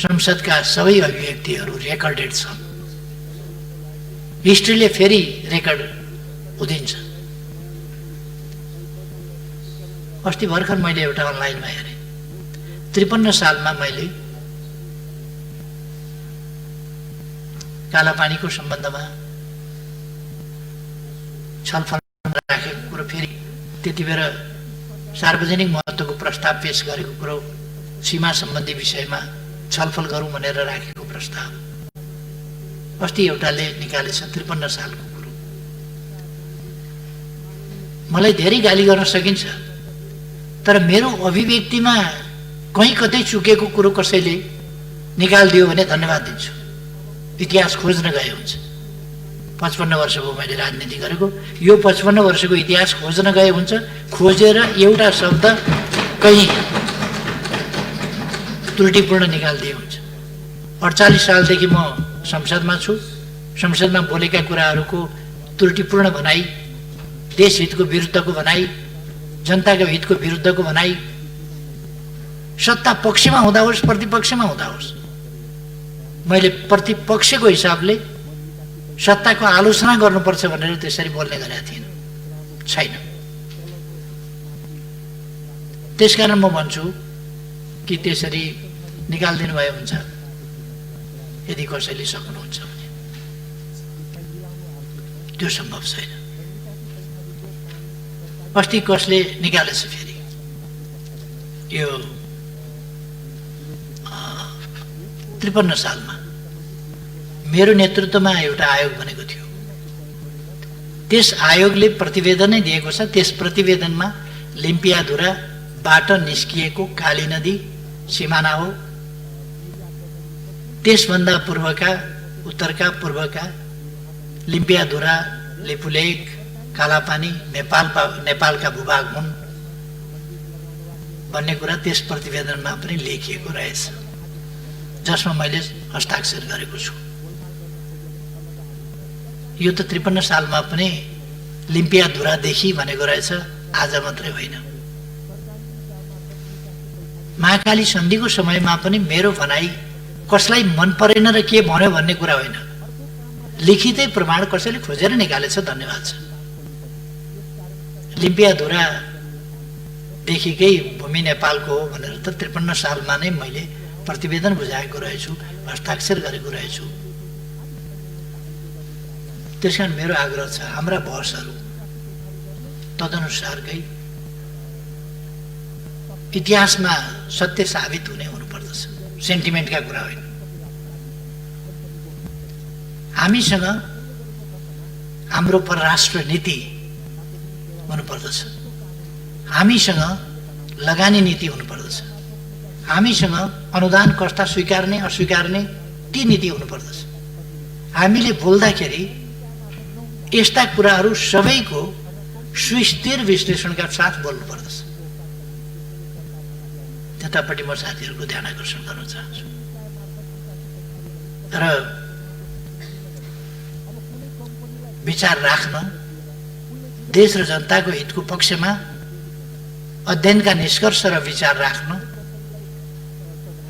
[SPEAKER 1] संसदका सबै अभिव्यक्तिहरू रेकर्डेड छन्। हिस्ट्रीले फेरि रेकर्ड हुँदिन्छ। अस्ति भर्खर मैले एउटा अनलाइनमा हेरेँ, 53 सालमा मैले कालापानीको सम्बन्धमा छलफल राखेको कुरो, फेरि त्यति बेला सार्वजनिक महत्त्वको प्रस्ताव पेश गरेको कुरो, सीमा सम्बन्धी विषयमा छलफल गरौँ भनेर राखेको प्रस्ताव अस्ति एउटाले निकालेछ, 53 सालको कुरो। मलाई धेरै गाली गर्न सकिन्छ, तर मेरो अभिव्यक्तिमा कहीँ कतै चुकेको कुरो कसैले निकालिदियो भने धन्यवाद दिन्छु। इतिहास खोज्न गए हुन्छ। 55 वर्ष भयो मैले राजनीति गरेको, यो 55 वर्षको इतिहास खोज्न गए हुन्छ। खोजेर एउटा शब्द कहीँ त्रुटिपूर्ण निकालिदिए हुन्छ। 48 सालदेखि म संसदमा छु। संसदमा बोलेका कुराहरूको त्रुटिपूर्ण भनाइ, देश हितको विरुद्धको भनाइ, जनताको हितको विरुद्धको भनाइ, सत्ता पक्षमा हुँदा होस् प्रतिपक्षमा हुँदा होस्, मैले प्रतिपक्षको हिसाबले सत्ताको आलोचना गर्नुपर्छ भनेर त्यसरी बोल्ने गरेका थिएन, छैन। त्यसकारण म भन्छु कि त्यसरी निकालिदिनु भए हुन्छ, यदि कसैले सक्नुहुन्छ भने। त्यो सम्भव छैन। अस्ति कसले निकालेछ फेरि, यो 53 सालमा मेरो नेतृत्वमा एउटा आयोग बनेको थियो। त्यस आयोगले प्रतिवेदनै दिएको छ। त्यस प्रतिवेदनमा लिम्पियाधुराबाट निस्किएको काली नदी सिमाना हो। त्यसभन्दा पूर्वका उत्तरका पूर्वका लिम्पियाधुरा, लिपुलेक, कालापानी नेपालका भूभाग हुन् भन्ने कुरा त्यस प्रतिवेदनमा पनि लेखिएको रहेछ, जसमा मैले हस्ताक्षर गरेको छु। यो त 53 सालमा पनि लिम्पियाधुरादेखि भनेको रहेछ, आज मात्रै होइन। महाकाली सन्धिको समयमा पनि मेरो भनाइ कसलाई मन परेन र के भन्यो भन्ने कुरा होइन, लिखितै प्रमाण कसैले खोजेर निकालेछ, धन्यवाद छ। लिम्पियाधुरादेखिकै भूमि नेपालको हो भनेर त 53 सालमा नै मैले प्रतिवेदन बुझाएको रहेछु, हस्ताक्षर गरेको रहेछु। त्यसकारण मेरो आग्रह छ हाम्रा बहसहरू तदनुसारकै इतिहासमा सत्य साबित हुनुपर्दछ, सेन्टिमेन्टका कुरा होइन। हामीसँग हाम्रो परराष्ट्र नीति हुनुपर्दछ, हामीसँग लगानी नीति हुनुपर्दछ, हामीसँग अनुदान कस्ता स्वीकार्ने अस्वीकार्ने ती नीति हुनुपर्दछ। हामीले बोल्दाखेरि यस्ता कुराहरू सबैको सुस्थिर विश्लेषणका साथ बोल्नुपर्दछ। त्यतापट्टि म साथीहरूको ध्यान आकर्षण गर्न चाहन्छु। र विचार राख्न, देश र जनताको हितको पक्षमा अध्ययनका निष्कर्ष र विचार राख्न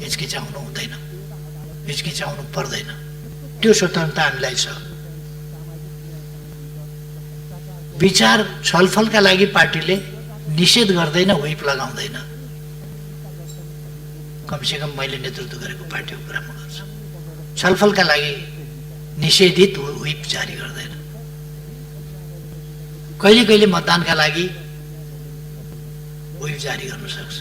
[SPEAKER 1] हिचकिचाउनु हुँदैन, हिचकिचाउनु पर्दैन। त्यो स्वतन्त्रता हामीलाई छ। विचार छलफलका लागि पार्टीले निषेध गर्दैन, व्हिप लगाउँदैन। कमसेकम मैले नेतृत्व गरेको पार्टीको कुरा म गर्छु। छलफलका लागि निषेधित व्हिप जारी गर्दैन। कहिले कहिले मतदानका लागि व्हिप जारी गर्न सक्छ,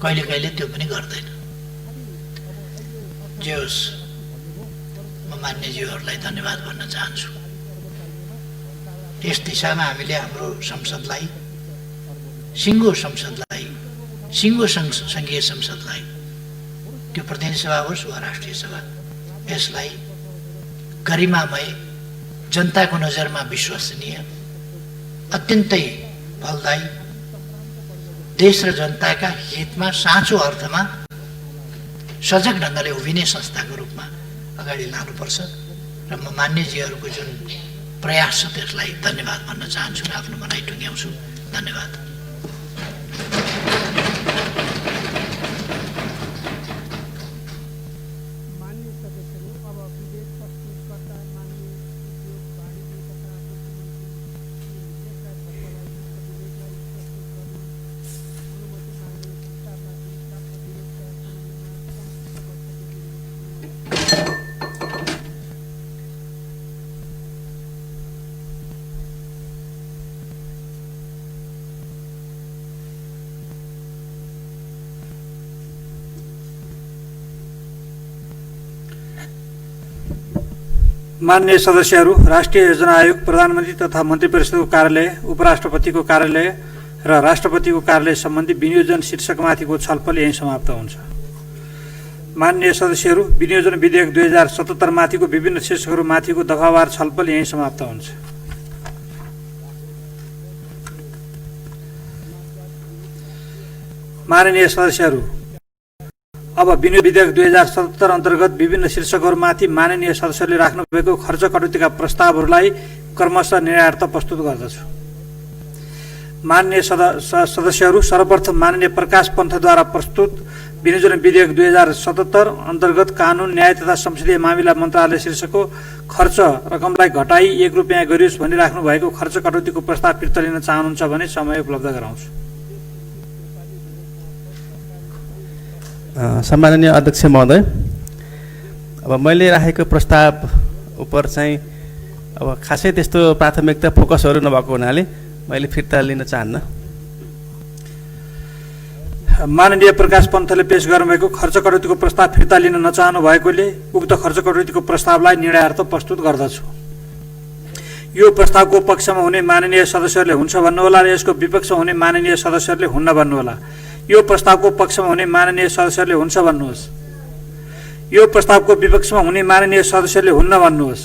[SPEAKER 1] कहिले कहिले त्यो पनि गर्दैन। जे होस्, म मान्यज्यूहरूलाई धन्यवाद भन्न चाहन्छु। यस दिशामा हामीले हाम्रो संसदलाई, सिङ्गो संसदलाई, सिङ्गो सङ्घीय संसदलाई, त्यो प्रतिनिधि सभा होस् वा राष्ट्रिय सभा, यसलाई गरिमामय, जनताको नजरमा विश्वसनीय, अत्यन्तै फलदायी, देश र जनताका हितमा साँचो अर्थमा सजग ढङ्गले उभिने संस्थाको रूपमा अगाडि लानुपर्छ। र म मान्यजीहरूको जुन प्रयास छ त्यसलाई धन्यवाद भन्न चाहन्छु र आफ्नो भनाइ टुङ्ग्याउँछु। धन्यवाद।
[SPEAKER 2] माननीय सदस्यहरू, राष्ट्रिय योजना आयोग, प्रधानमन्त्री तथा मन्त्री परिषदको कार्यालय, उपराष्ट्रपतिको कार्यालय र राष्ट्रपतिको कार्यालय सम्बन्धी विनियोजन शीर्षकमाथिको छलफल यही समाप्त हुन्छ। माननीय सदस्यहरू, विनियोजन विधेयक 2077 माथिको विभिन्न शीर्षकहरू माथिको दफावार छलफल यही समाप्त हुन्छ। माननीय सदस्यहरू, अब विनियोजन विधेयक 2077 अन्तर्गत विभिन्न शीर्षकहरूमाथि माननीय सदस्यहरूले राख्नुभएको खर्च कटौतीका प्रस्तावहरूलाई क्रमशः निर्णयार्थ प्रस्तुत गर्दछु। माननीय सदस्यहरू, सर्वप्रथम माननीय प्रकाश पन्थद्वारा प्रस्तुत विनियोजन विधेयक 2077 अन्तर्गत कानुन, न्याय तथा संसदीय मामिला मन्त्रालय शीर्षकको खर्च रकमलाई घटाई ₹1 गरियोस् भनी राख्नु भएको खर्च कटौतीको प्रस्ताव फिर्ता लिन चाहनुहुन्छ भने समय उपलब्ध गराउँछु।
[SPEAKER 4] सम्माननीय अध्यक्ष महोदय, अब मैले राखेको प्रस्ताव उप चाहिँ अब खासै त्यस्तो प्राथमिकता फोकसहरू नभएको हुनाले मैले फिर्ता लिन चाहन्न।
[SPEAKER 2] माननीय प्रकाश पन्थले पेश गर्नुभएको खर्च कटौतीको प्रस्ताव फिर्ता लिन नचाहनु भएकोले उक्त खर्च कटौतीको प्रस्तावलाई निर्णयार्थ प्रस्तुत गर्दछु। यो प्रस्तावको पक्षमा हुने माननीय सदस्यहरूले हुन्छ भन्नुहोला र यसको विपक्षमा हुने माननीय सदस्यहरूले हुन्न भन्नुहोला। यो प्रस्तावको पक्षमा हुने माननीय सदस्यहरूले हुन्छ भन्नुहोस्। यो प्रस्तावको विपक्षमा हुने माननीय सदस्यहरूले हुन्न भन्नुहोस्।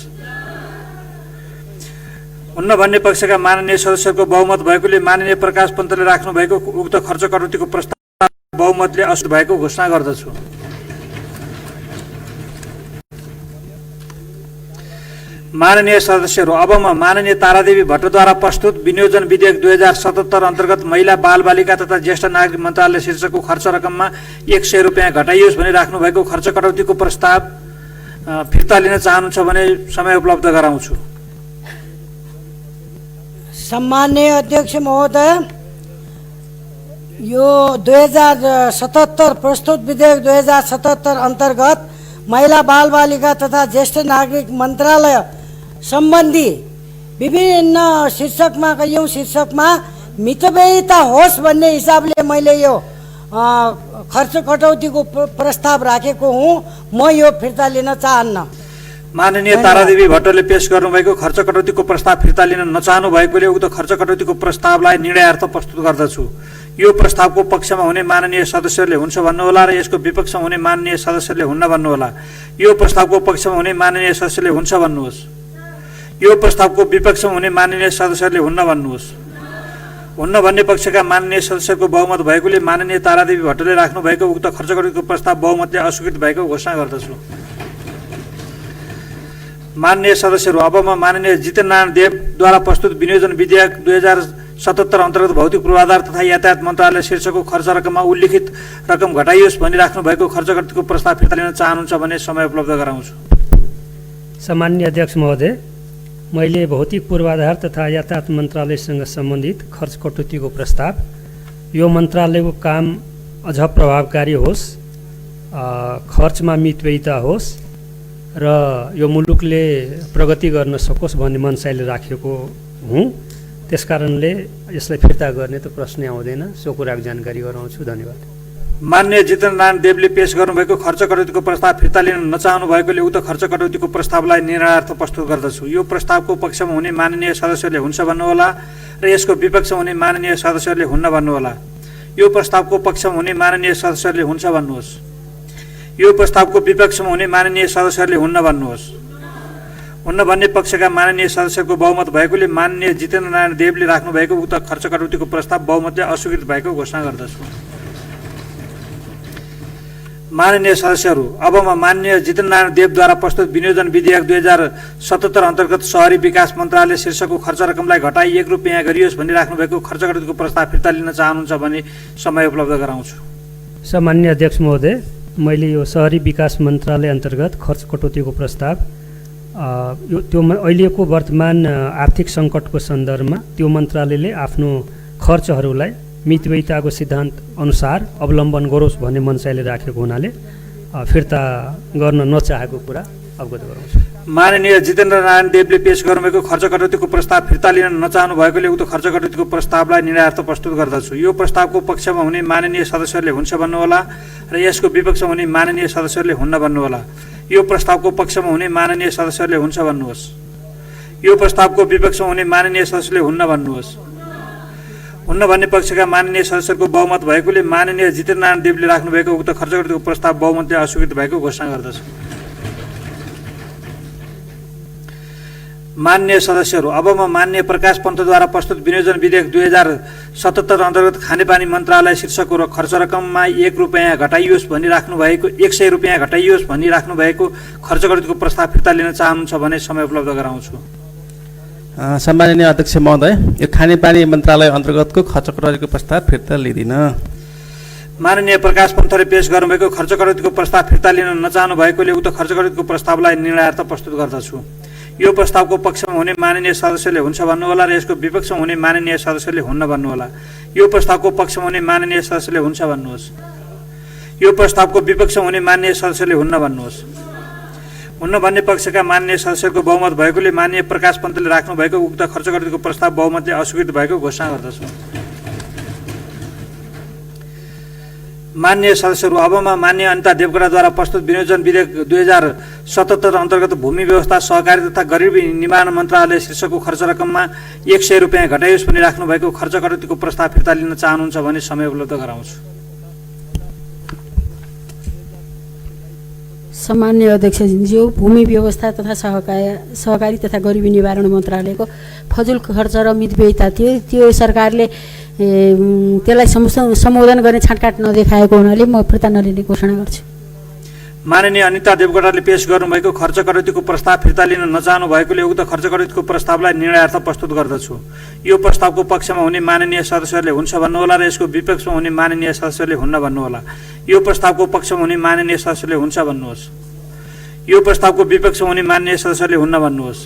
[SPEAKER 2] हुन्न भन्ने पक्षका माननीय सदस्यहरूको बहुमत भएकोले माननीय प्रकाश पन्तले राख्नु भएको उक्त खर्च कटौतीको प्रस्ताव बहुमतले असुत भएको घोषणा गर्दछु। माननीय सदस्यहरू, अब म माननीय तारादेवी भट्टद्वारा प्रस्तुत विनियोजन विधेयक 2077 अन्तर्गत महिला बालबालिका तथा ज्येष्ठ नागरिक मन्त्रालय शीर्षकको खर्च रकममा 100 रुपियाँ घटाइयोस् भनी राख्नु भएको खर्च कटौतीको प्रस्ताव फिर्ता लिन चाहनुहुन्छ भने समय उपलब्ध गराउँछु।
[SPEAKER 6] सम्माननीय अध्यक्ष महोदय, यो 2077 प्रस्तुत विधेयक 2077 अन्तर्गत महिला बालबालिका तथा ज्येष्ठ नागरिक मन्त्रालय सम्बन्धी विभिन्न शीर्षकमा कैयौँ शीर्षकमा मितव्ययिता होस् भन्ने हिसाबले मैले यो खर्च कटौतीको प्रस्ताव राखेको हुँ। म यो फिर्ता लिन चाहन्न।
[SPEAKER 2] माननीय तारादेवी भट्टले पेश गर्नुभएको खर्च कटौतीको प्रस्ताव फिर्ता लिन नचाहनु भएकोले उक्त खर्च कटौतीको प्रस्तावलाई निर्णयार्थ प्रस्तुत गर्दछु। यो प्रस्तावको पक्षमा हुने माननीय सदस्यहरूले हुन्छ भन्नुहोला र यसको विपक्षमा हुने माननीय सदस्यहरूले हुन्न भन्नुहोला। यो प्रस्तावको पक्षमा हुने माननीय सदस्यले हुन्छ भन्नुहोस्। यो प्रस्तावको विपक्षमा हुने माननीय सदस्यहरूले हुन्न भन्नुहोस्। हुन्न भन्ने पक्षका माननीय सदस्यको बहुमत भएकोले माननीय तारादेवी भट्टले राख्नु भएको उक्त खर्च कटौतीको प्रस्ताव बहुमतले अस्वीकृत भएको घोषणा गर्दछु। माननीय सदस्यहरू, अब म माननीय जितेन्द्रनारायण देवद्वारा प्रस्तुत विनियोजन विधेयक 2077 अन्तर्गत भौतिक पूर्वाधार तथा यातायात मन्त्रालय शीर्षकको खर्च रकममा उल्लिखित रकम घटाइयोस् भनी राख्नु भएको खर्च कटौतीको प्रस्ताव फिर्ता लिन चाहनुहुन्छ भने समय उपलब्ध गराउँछु।
[SPEAKER 7] सम्माननीय अध्यक्ष महोदय, मैले भौतिक पूर्वाधार तथा यातायात मन्त्रालयसँग सम्बन्धित खर्च कटौतीको प्रस्ताव, यो मन्त्रालयको काम अझ प्रभावकारी होस्, खर्चमा मितव्ययिता होस् र यो मुलुकले प्रगति गर्न सकोस् भन्ने मनसायले राखेको हुँ। त्यसकारणले यसलाई फिर्ता गर्ने त प्रश्नै आउँदैन। सो कुराको जानकारी गराउँछु। धन्यवाद।
[SPEAKER 2] माननीय जितेन्द्रनारायण देवले पेश गर्नुभएको खर्च कटौतीको प्रस्ताव फिर्ता लिन नचाहनु भएकोले उक्त खर्च कटौतीको प्रस्तावलाई निर्णयार्थ प्रस्तुत गर्दछु। यो प्रस्तावको पक्षमा हुने माननीय सदस्यहरूले हुन्छ भन्नुहोला र यसको विपक्षमा हुने माननीय सदस्यहरूले हुन्न भन्नुहोला। यो प्रस्तावको पक्षमा हुने माननीय सदस्यहरूले हुन्छ भन्नुहोस्। यो प्रस्तावको विपक्षमा हुने माननीय सदस्यहरूले हुन्न भन्नुहोस्। हुन्न भन्ने पक्षका माननीय सदस्यको बहुमत भएकोले माननीय जितेन्द्रनारायण देवले राख्नु भएको उक्त खर्च कटौतीको प्रस्ताव बहुमतले अस्वीकृत भएको घोषणा गर्दछु। माननीय सदस्यहरू, अब म माननीय जितेन्द्रनारायण देवद्वारा प्रस्तुत विनियोजन विधेयक 2077 अन्तर्गत शहरी विकास मन्त्रालय शीर्षकको खर्च रकमलाई घटाई 1 रुपियाँ गरियोस् भनी राख्नु भएको खर्च कटौतीको प्रस्ताव फिर्ता लिन चाहनुहुन्छ भने समय उपलब्ध गराउँछु।
[SPEAKER 7] सम्माननीय अध्यक्ष महोदय, मैले यो शहरी विकास मन्त्रालय अन्तर्गत खर्च कटौतीको प्रस्ताव त्यो अहिलेको वर्तमान आर्थिक सङ्कटको सन्दर्भमा त्यो मन्त्रालयले आफ्नो खर्चहरूलाई मितव्ययिताको सिद्धान्त अनुसार अवलम्बन गरोस् भन्ने मनसायले राखेको हुनाले फिर्ता गर्न नचाहेको कुरा अवगत गराउँछु।
[SPEAKER 2] माननीय जितेन्द्रनारायण देवले पेश गर्नुभएको खर्च कटौतीको प्रस्ताव फिर्ता लिन नचाहनु भएकोले उक्त खर्च कटौतीको प्रस्तावलाई निर्णयार्थ प्रस्तुत गर्दछु। यो प्रस्तावको पक्षमा हुने माननीय सदस्यहरूले हुन्छ भन्नुहोला र यसको विपक्षमा हुने माननीय सदस्यहरूले हुन्न भन्नुहोला। यो प्रस्तावको पक्षमा हुने माननीय सदस्यहरूले हुन्छ भन्नुहोस्। यो प्रस्तावको विपक्षमा हुने माननीय सदस्यले हुन्न भन्नुहोस्। हुन्न भन्ने पक्षका माननीय सदस्यको बहुमत भएकोले माननीय जितेन्द्रनारायण देवले राख्नु भएको उक्त खर्च कटौतीको प्रस्ताव बहुमतले अस्वीकृत भएको घोषणा गर्दछु। माननीय सदस्यहरू, अब म माननीय प्रकाश पन्तद्वारा प्रस्तुत विनियोजन विधेयक 2077 अन्तर्गत खानेपानी मन्त्रालय शीर्षकको खर्च रकममा 1 रुपियाँ घटाइयोस् भनी राख्नु भएको 100 रुपियाँ घटाइयोस् भनी राख्नु भएको खर्च कटौतीको प्रस्ताव फिर्ता लिन चाहनुहुन्छ भने समय उपलब्ध गराउँछु।
[SPEAKER 4] सम्माननीय अध्यक्ष महोदय, यो खानेपानी मन्त्रालय अन्तर्गतको खर्च कटौतीको प्रस्ताव फिर्ता लिँदिन।
[SPEAKER 2] माननीय प्रकाश पन्तले पेश गर्नुभएको खर्च कटौतीको प्रस्ताव फिर्ता लिन नचाहनु भएकोले उक्त खर्च कटौतीको प्रस्तावलाई निर्णयार्थ प्रस्तुत गर्दछु। यो प्रस्तावको पक्षमा हुने माननीय सदस्यले हुन्छ भन्नुहोला र यसको विपक्षमा हुने माननीय सदस्यले हुन्न भन्नुहोला। यो प्रस्तावको पक्षमा हुने माननीय सदस्यले हुन्छ भन्नुहोस्। यो प्रस्तावको विपक्षमा हुने माननीय सदस्यले हुन्न भन्नुहोस्। हुन्न भन्ने पक्षका माननीय सदस्यको बहुमत भएकोले माननीय प्रकाश पन्तले राख्नु भएको उक्त खर्च कटौतीको प्रस्ताव बहुमतले अस्वीकृत भएको घोषणा गर्दछु। माननीय सदस्यहरू, अबमा माननीय अनिता देवकोटाद्वारा प्रस्तुत विनियोजन विधेयक 2077 अन्तर्गत भूमि व्यवस्था, सहकारी तथा गरिबी निवारण मन्त्रालय शीर्षकको खर्च रकममा 100 रुपियाँ घटाइयोस् भनी राख्नु भएको खर्च कटौतीको प्रस्ताव फिर्ता लिन चाहनुहुन्छ भने समय उपलब्ध गराउँछु।
[SPEAKER 5] सामान्य अध्यक्षज्यू, भूमि व्यवस्था तथा सहकारी तथा गरिबी निवारण मन्त्रालयको फजुल खर्च र मितव्ययिता थियो, त्यो सरकारले त्यसलाई सम्बोधन गर्ने छाँटकाट नदेखाएको हुनाले म फिर्ता नलिने घोषणा गर्छु।
[SPEAKER 2] माननीय अनिता देवकोटाले पेश गर्नुभएको खर्च कटौतीको प्रस्ताव फिर्ता लिन नचाहनु भएकोले उक्त खर्च कटौतीको प्रस्तावलाई निर्णयार्थ प्रस्तुत गर्दछु। यो प्रस्तावको पक्षमा हुने माननीय सदस्यहरूले हुन्छ भन्नुहोला र यसको विपक्षमा हुने माननीय सदस्यहरूले हुन्न भन्नुहोला। यो प्रस्तावको पक्षमा हुने माननीय सदस्यहरूले हुन्छ भन्नुहोस्। यो प्रस्तावको विपक्षमा हुने माननीय सदस्यहरूले हुन्न भन्नुहोस्।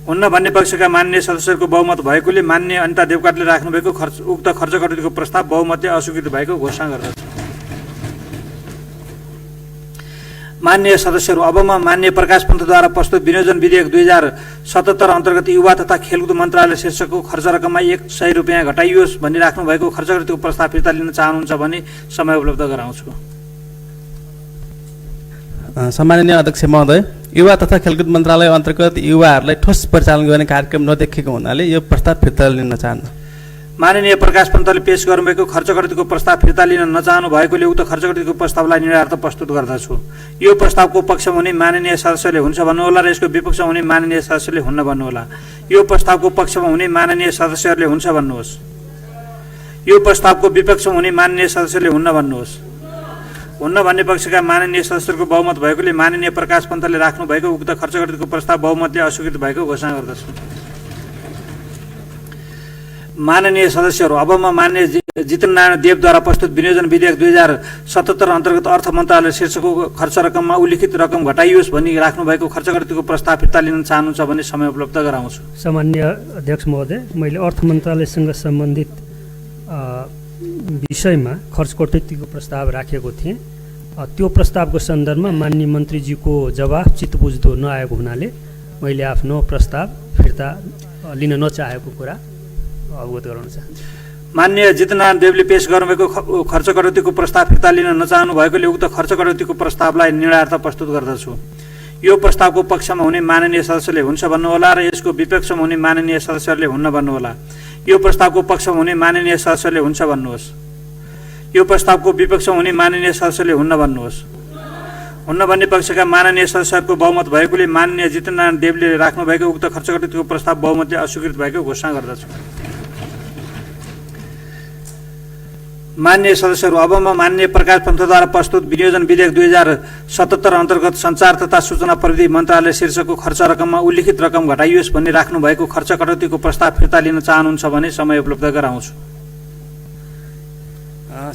[SPEAKER 2] हुन्न भन्ने पक्षका माननीय सदस्यहरूको बहुमत भएकोले माननीय अनिता देवकोटाले राख्नुभएको उक्त खर्च कटौतीको प्रस्ताव बहुमतले अस्वीकृत भएको घोषणा गर्दछु। माननीय सदस्यहरू, अबमा माननीय प्रकाश पन्तद्वारा प्रस्तुत विनियोजन विधेयक 2077 अन्तर्गत युवा तथा खेलकुद मन्त्रालय शीर्षकको खर्च रकममा 100 रुपियाँ घटाइयोस् भनी राख्नु भएको खर्च कटौतीको प्रस्ताव फिर्ता लिन चाहनुहुन्छ भने समय उपलब्ध गराउँछु।
[SPEAKER 4] सम्माननीय अध्यक्ष महोदय, युवा तथा खेलकुद मन्त्रालय अन्तर्गत युवाहरूलाई ठोस परिचालन गर्ने कार्यक्रम नदेखिएको हुनाले यो प्रस्ताव फिर्ता लिन चाहन्न।
[SPEAKER 2] माननीय प्रकाश पन्तले पेश गर्नुभएको खर्च कटौतीको प्रस्ताव फिर्ता लिन नचाहनु भएकोले उक्त खर्च कटौतीको प्रस्तावलाई निर्णयार्थ प्रस्तुत गर्दछु। यो प्रस्तावको पक्षमा हुने माननीय सदस्यले हुन्छ भन्नुहोला र यसको विपक्षमा हुने माननीय सदस्यले हुन्न भन्नुहोला। यो प्रस्तावको पक्षमा हुने माननीय सदस्यहरूले हुन्छ भन्नुहोस्। यो प्रस्तावको विपक्षमा हुने माननीय सदस्यले हुन्न भन्नुहोस्। हुन्न भन्ने पक्षका माननीय सदस्यहरूको बहुमत भएकोले माननीय प्रकाश पन्तले राख्नु भएको उक्त खर्च कटौतीको प्रस्ताव बहुमतले अस्वीकृत भएको घोषणा गर्दछु। माननीय सदस्यहरू, अबमा माननीय जितनारायण देवद्वारा प्रस्तुत विनियोजन विधेयक 2077 अन्तर्गत अर्थ मन्त्रालय शीर्षकको खर्च रकममा उल्लिखित रकम घटाइयोस् भनी राख्नु भएको खर्च कटौतीको प्रस्ताव फिर्ता लिन चाहनुहुन्छ भने समय उपलब्ध गराउँछु।
[SPEAKER 7] सामान्य अध्यक्ष महोदय, मैले अर्थ मन्त्रालयसँग सम्बन्धित विषयमा खर्च कटौतीको प्रस्ताव राखेको थिएँ। त्यो प्रस्तावको सन्दर्भमा माननीय मन्त्रीजीको जवाफ चित्तबुझ्दो नआएको हुनाले मैले आफ्नो प्रस्ताव फिर्ता लिन नचाहेको कुरा अवगत गराउन चाहन्छु।
[SPEAKER 2] माननीय जितनारायण देवले पेश गर्नुभएको खर्च कटौतीको प्रस्ताव फिर्ता लिन नचाहनु भएकोले उक्त खर्च कटौतीको प्रस्तावलाई निर्णयार्थ प्रस्तुत गर्दछु। यो प्रस्तावको पक्षमा हुने माननीय सदस्यले हुन्छ भन्नुहोला र यसको विपक्षमा हुने माननीय सदस्यहरूले हुन्न भन्नुहोला। यो प्रस्तावको पक्षमा हुने माननीय सदस्यले हुन्छ भन्नुहोस्। यो प्रस्तावको विपक्षमा हुने माननीय सदस्यले हुन्न भन्नुहोस्। हुन्न भन्ने पक्षका माननीय सदस्यहरूको बहुमत भएकोले माननीय जितनारायण देवले राख्नु भएको उक्त खर्च कटौतीको प्रस्ताव बहुमतले अस्वीकृत भएको घोषणा गर्दछु। माननीय सदस्यहरू, अबमा माननीय प्रकाश पन्तद्वारा प्रस्तुत विनियोजन विधेयक 2077 अन्तर्गत सञ्चार तथा सूचना प्रविधि मन्त्रालय शीर्षकको खर्च रकममा उल्लिखित रकम घटाइयोस् भन्ने राख्नु भएको खर्च कटौतीको प्रस्ताव फिर्ता लिन चाहनुहुन्छ भने समय उपलब्ध गराउँछु।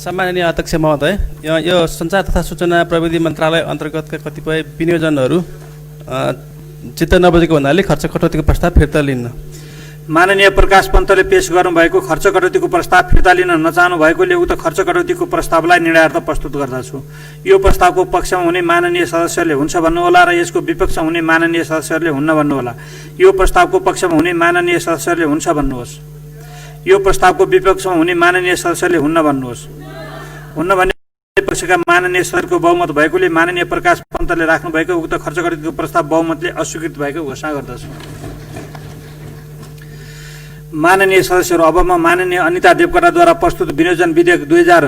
[SPEAKER 4] सम्माननीय अध्यक्ष महोदय, यो सञ्चार तथा सूचना प्रविधि मन्त्रालय अन्तर्गतका कतिपय विनियोजनहरू चित्त नबुझेको हुनाले खर्च कटौतीको प्रस्ताव फिर्ता लिन्न।
[SPEAKER 2] माननीय प्रकाश पन्तले पेश गर्नुभएको खर्च कटौतीको प्रस्ताव फिर्ता लिन नचाहनु भएकोले उक्त खर्च कटौतीको प्रस्तावलाई निर्णयार्थ प्रस्तुत गर्दछु। यो प्रस्तावको पक्षमा हुने माननीय सदस्यहरूले हुन्छ भन्नुहोला र यसको विपक्षमा हुने माननीय सदस्यहरूले हुन्न भन्नुहोला। यो प्रस्तावको पक्षमा हुने माननीय सदस्यहरूले हुन्छ भन्नुहोस्। यो प्रस्तावको विपक्षमा हुने माननीय सदस्यहरूले हुन्न भन्नुहोस्। हुन्न भन्ने पक्षका माननीय सदस्यहरूको बहुमत भएकोले माननीय प्रकाश पन्तले राख्नु भएको उक्त खर्च कटौतीको प्रस्ताव बहुमतले अस्वीकृत भएको घोषणा गर्दछु। माननीय सदस्यहरू, अबमा माननीय अनिता देवकोटाद्वारा प्रस्तुत विनियोजन विधेयक 2000